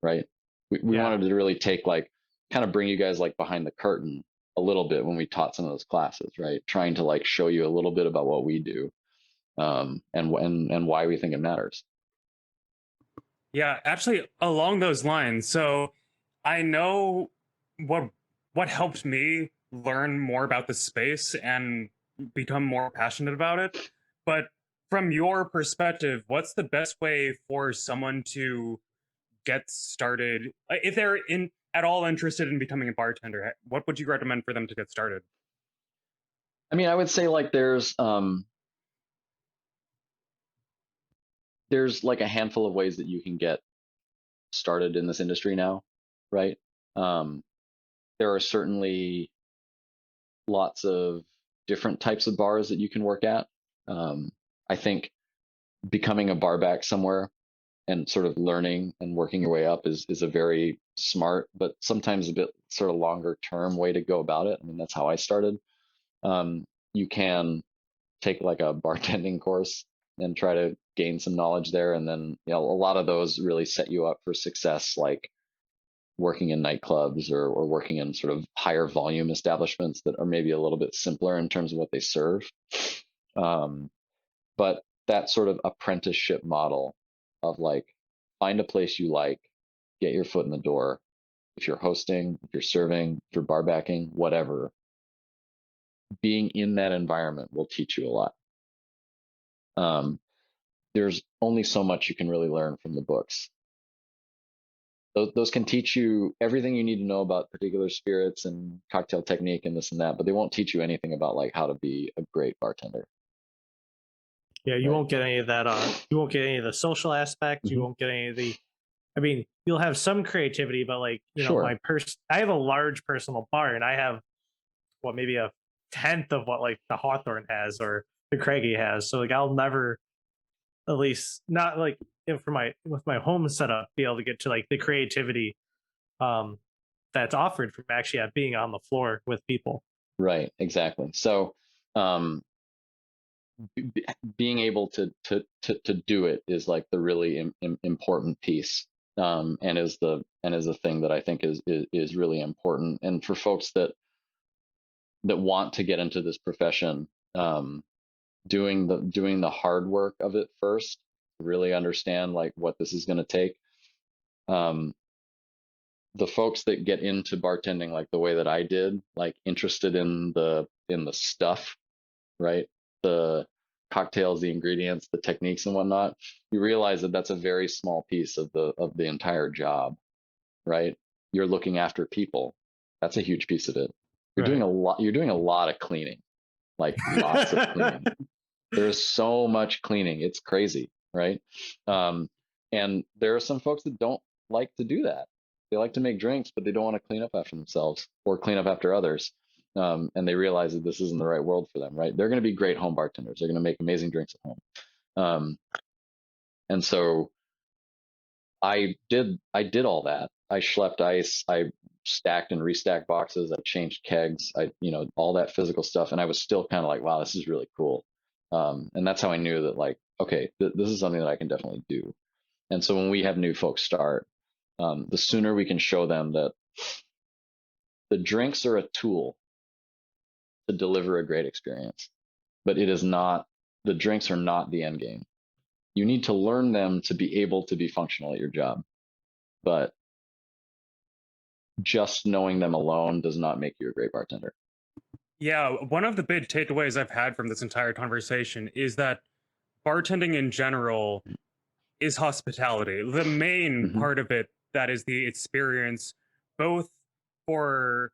right? We Yeah. wanted to really take like, kind of bring you guys like behind the curtain a little bit when we taught some of those classes, right? Trying to like show you a little bit about what we do, and why we think it matters. Yeah, actually, along those lines. So I know what what helped me learn more about the space and become more passionate about it. But from your perspective, what's the best way for someone to get started? If they're in at all interested in becoming a bartender, what would you recommend for them to get started? I mean, I would say like there's like a handful of ways that you can get started in this industry now, right? There are certainly lots of different types of bars that you can work at. I think becoming a barback somewhere and sort of learning and working your way up is a very smart, but sometimes a bit sort of longer term way to go about it. I mean, that's how I started. You can take like a bartending course and try to gain some knowledge there, and then a lot of those really set you up for success, like working in nightclubs or working in sort of higher volume establishments that are maybe a little bit simpler in terms of what they serve. But that sort of apprenticeship model of like, find a place you like, get your foot in the door. If you're hosting, if you're serving, if you're bar backing, whatever, being in that environment will teach you a lot. There's only so much you can really learn from the books. Those can teach you everything you need to know about particular spirits and cocktail technique and this and that, but they won't teach you anything about like how to be a great bartender. Yeah, you Right. won't get any of that. You won't get any of the social aspect. You Mhm. won't get any of the. I mean, you'll have some creativity, but like Sure. I have a large personal bar, and I have what maybe a tenth of what like the Hawthorne has or the Craigie has. So like I'll never, at least not like for my with my home setup, be able to get to like the creativity um that's offered from actually being on the floor with people. Right. Exactly. So, um, being able to do it is like the really important piece, and is the thing that I think is really important. And for folks that want to get into this profession, doing the hard work of it first, really understand like what this is going to take. Um, the folks that get into bartending like the way that I did, like interested in the stuff, right? The cocktails, the ingredients, the techniques and whatnot, you realize that that's a very small piece of the entire job, right? You're looking after people. That's a huge piece of it. Right. You're doing a lot of cleaning, like lots of cleaning. There's so much cleaning. It's crazy, right? Um, and there are some folks that don't like to do that. They like to make drinks, but they don't want to clean up after themselves or clean up after others. And they realize that this isn't the right world for them, right? They're going to be great home bartenders. They're going to make amazing drinks at home. Um, and so I did all that. I schlepped ice. I stacked and restacked boxes. I changed kegs. All that physical stuff. And I was still kind of like, wow, this is really cool. And that's how I knew that like, okay, this is something that I can definitely do. And so when we have new folks start, the sooner we can show them that the drinks are a tool to deliver a great experience, but it is not, the drinks are not the end game. You need to learn them to be able to be functional at your job. But just knowing them alone does not make you a great bartender. Yeah, one of the big takeaways I've had from this entire conversation is that bartending in general is hospitality. The main Mm-hmm. part of it, that is the experience, both for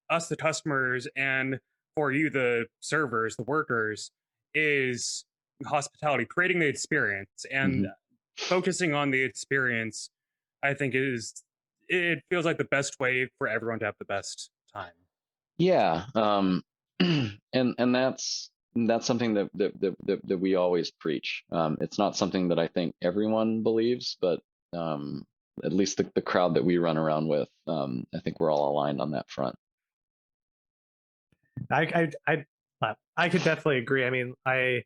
us, the customers, and for you, the servers, the workers, is hospitality, creating the experience and Mm-hmm. focusing on the experience. I think it feels like the best way for everyone to have the best time. Yeah, and that's something that we always preach. It's not something that I think everyone believes, but at least the crowd that we run around with, I think we're all aligned on that front. I could definitely agree. I mean, I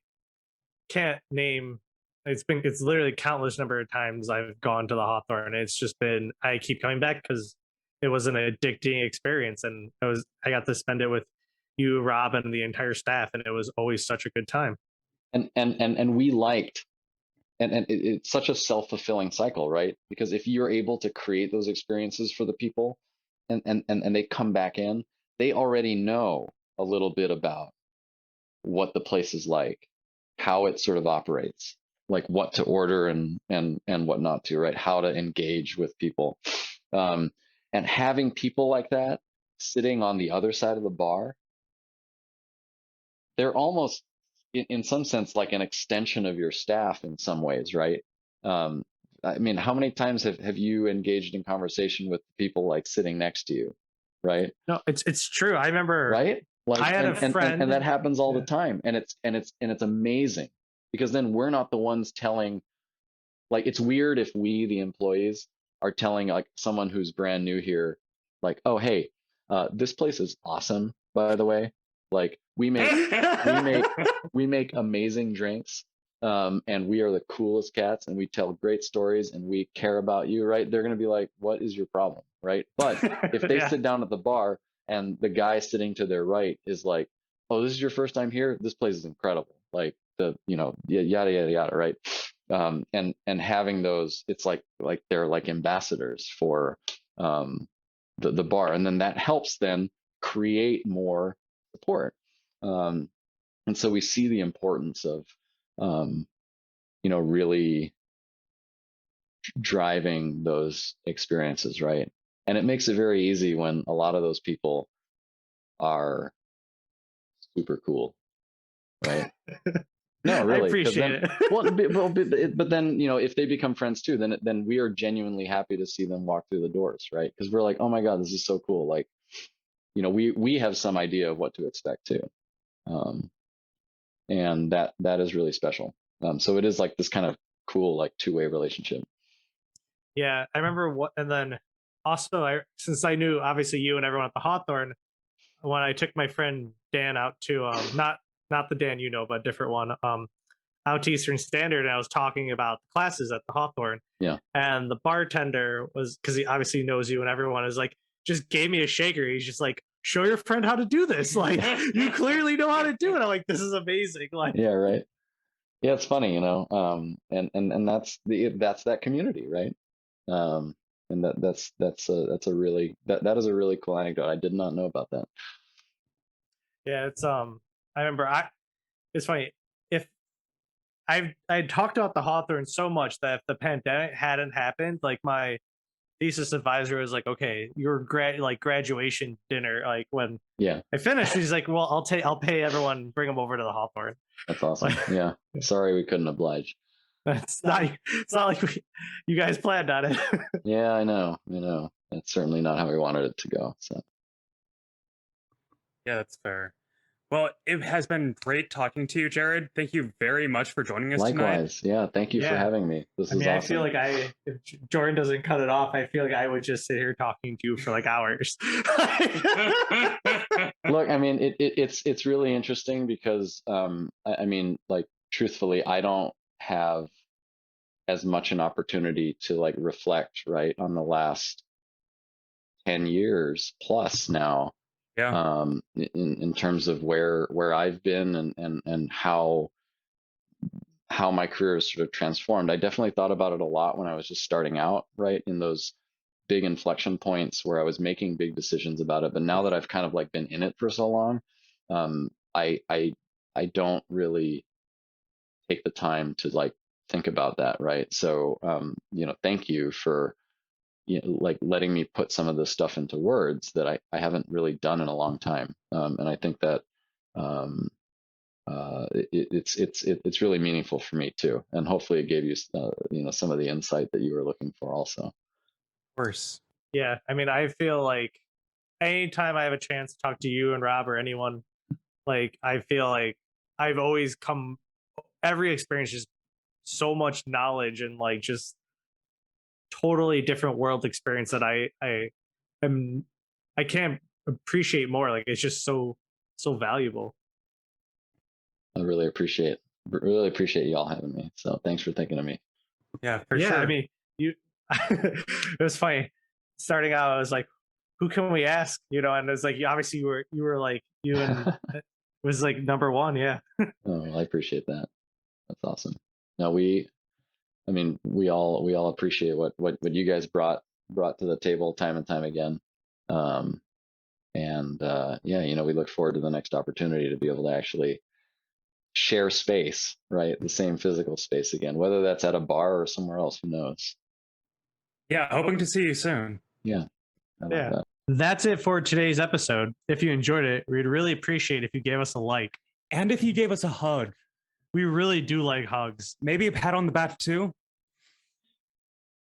can't name. It's literally countless number of times I've gone to the Hawthorne. It's just been I keep coming back because it was an addicting experience, and I got to spend it with you, Rob, and the entire staff, and it was always such a good time. And we liked, and it's such a self-fulfilling cycle, right? Because if you're able to create those experiences for the people, and they come back in, they already know a little bit about what the place is like, how it sort of operates, like what to order and what not to, right? How to engage with people, um, and having people like that sitting on the other side of the bar, they're almost in some sense like an extension of your staff in some ways, right? Um, I mean, how many times have you engaged in conversation with people like sitting next to you, right? No, it's true. I remember Right? Like, I had a and that friend. happens all the Yeah. time, and it's amazing because then we're not the ones telling. Like, it's weird if we, the employees, are telling like someone who's brand new here, like, oh hey, this place is awesome, by the way. Like, we make amazing drinks, and we are the coolest cats, and we tell great stories, and we care about you, right? They're gonna be like, what is your problem, right? But if they Yeah. sit down at the bar and the guy sitting to their right is like, oh, this is your first time here, this place is incredible, like yada yada yada, right? And having those, it's like they're like ambassadors for the bar, and then that helps then create more support. And so we see the importance of really driving those experiences, right? And it makes it very easy when a lot of those people are super cool, right? No, I really, because appreciate then, it. but then if they become friends too, then we are genuinely happy to see them walk through the doors, right? Because we're like, oh my god, this is so cool. Like, we have some idea of what to expect too, um, and that is really special. So it is like this kind of cool like two-way relationship. Yeah, I remember what, and then also since I knew obviously you and everyone at the Hawthorne, when I took my friend Dan out to not the Dan you know, but a different one, out to Eastern Standard, and I was talking about the classes at the Hawthorne, Yeah, and the bartender was, because he obviously knows you and everyone, is like, just gave me a shaker. He's just like, show your friend how to do this. Like, you clearly know how to do it. I'm like, this is amazing. Like, yeah, right. Yeah, it's funny, and that's that community, right? Um, and that's a really that is a really cool anecdote. I did not know about that. yeah, it's I remember it's funny, if I talked about the Hawthorne so much that if the pandemic hadn't happened, like my thesis advisor was like, okay, your graduation dinner, like when Yeah, I finished, he's like, well, I'll pay everyone, bring them over to the Hawthorne. that's awesome. Like, Yeah, sorry we couldn't oblige. it's not like you guys planned on it. Yeah, I know. That's certainly not how we wanted it to go. So Yeah, that's fair. Well, it has been great talking to you, Jared. Thank you very much for joining us tonight. likewise, yeah. Thank you for Yeah. having me. This I is mean, I awesome. feel like if Jordan doesn't cut it off, I feel like I would just sit here talking to you for like hours. Look, I mean, it's really interesting because I mean, like, truthfully, I don't have as much an opportunity to like reflect, right, on the last 10 years plus now, Yeah. in terms of where I've been and how my career has sort of transformed. I definitely thought about it a lot when I was just starting out, right, in those big inflection points where I was making big decisions about it. But now that I've kind of like been in it for so long, um, I don't really take the time to like think about that, right? So thank you for like letting me put some of this stuff into words that I haven't really done in a long time. And I think that um, it's really meaningful for me too. And hopefully it gave you some of the insight that you were looking for also. Of course. Yeah, I mean, I feel like anytime I have a chance to talk to you and Rob or anyone, like I feel like I've always come, every experience is so much knowledge and like just totally different world experience that am I can't appreciate more. Like it's just so valuable. I really appreciate y'all having me. So thanks for thinking of me. Yeah, for Yeah, sure. I mean, you it was funny. Starting out, I was like, who can we ask? And it's like obviously you were like you and was like number one, yeah. Oh, well, I appreciate that. That's awesome. Now we all appreciate what you guys brought to the table time and time again. And yeah, we look forward to the next opportunity to be able to actually share space, right? The same physical space again, whether that's at a bar or somewhere else, who knows? Yeah, hoping to see you soon. Yeah, I love Yeah. that. That's it for today's episode. If you enjoyed it, we'd really appreciate if you gave us a like. And if you gave us a hug, We really do like hugs. maybe a pat on the back too.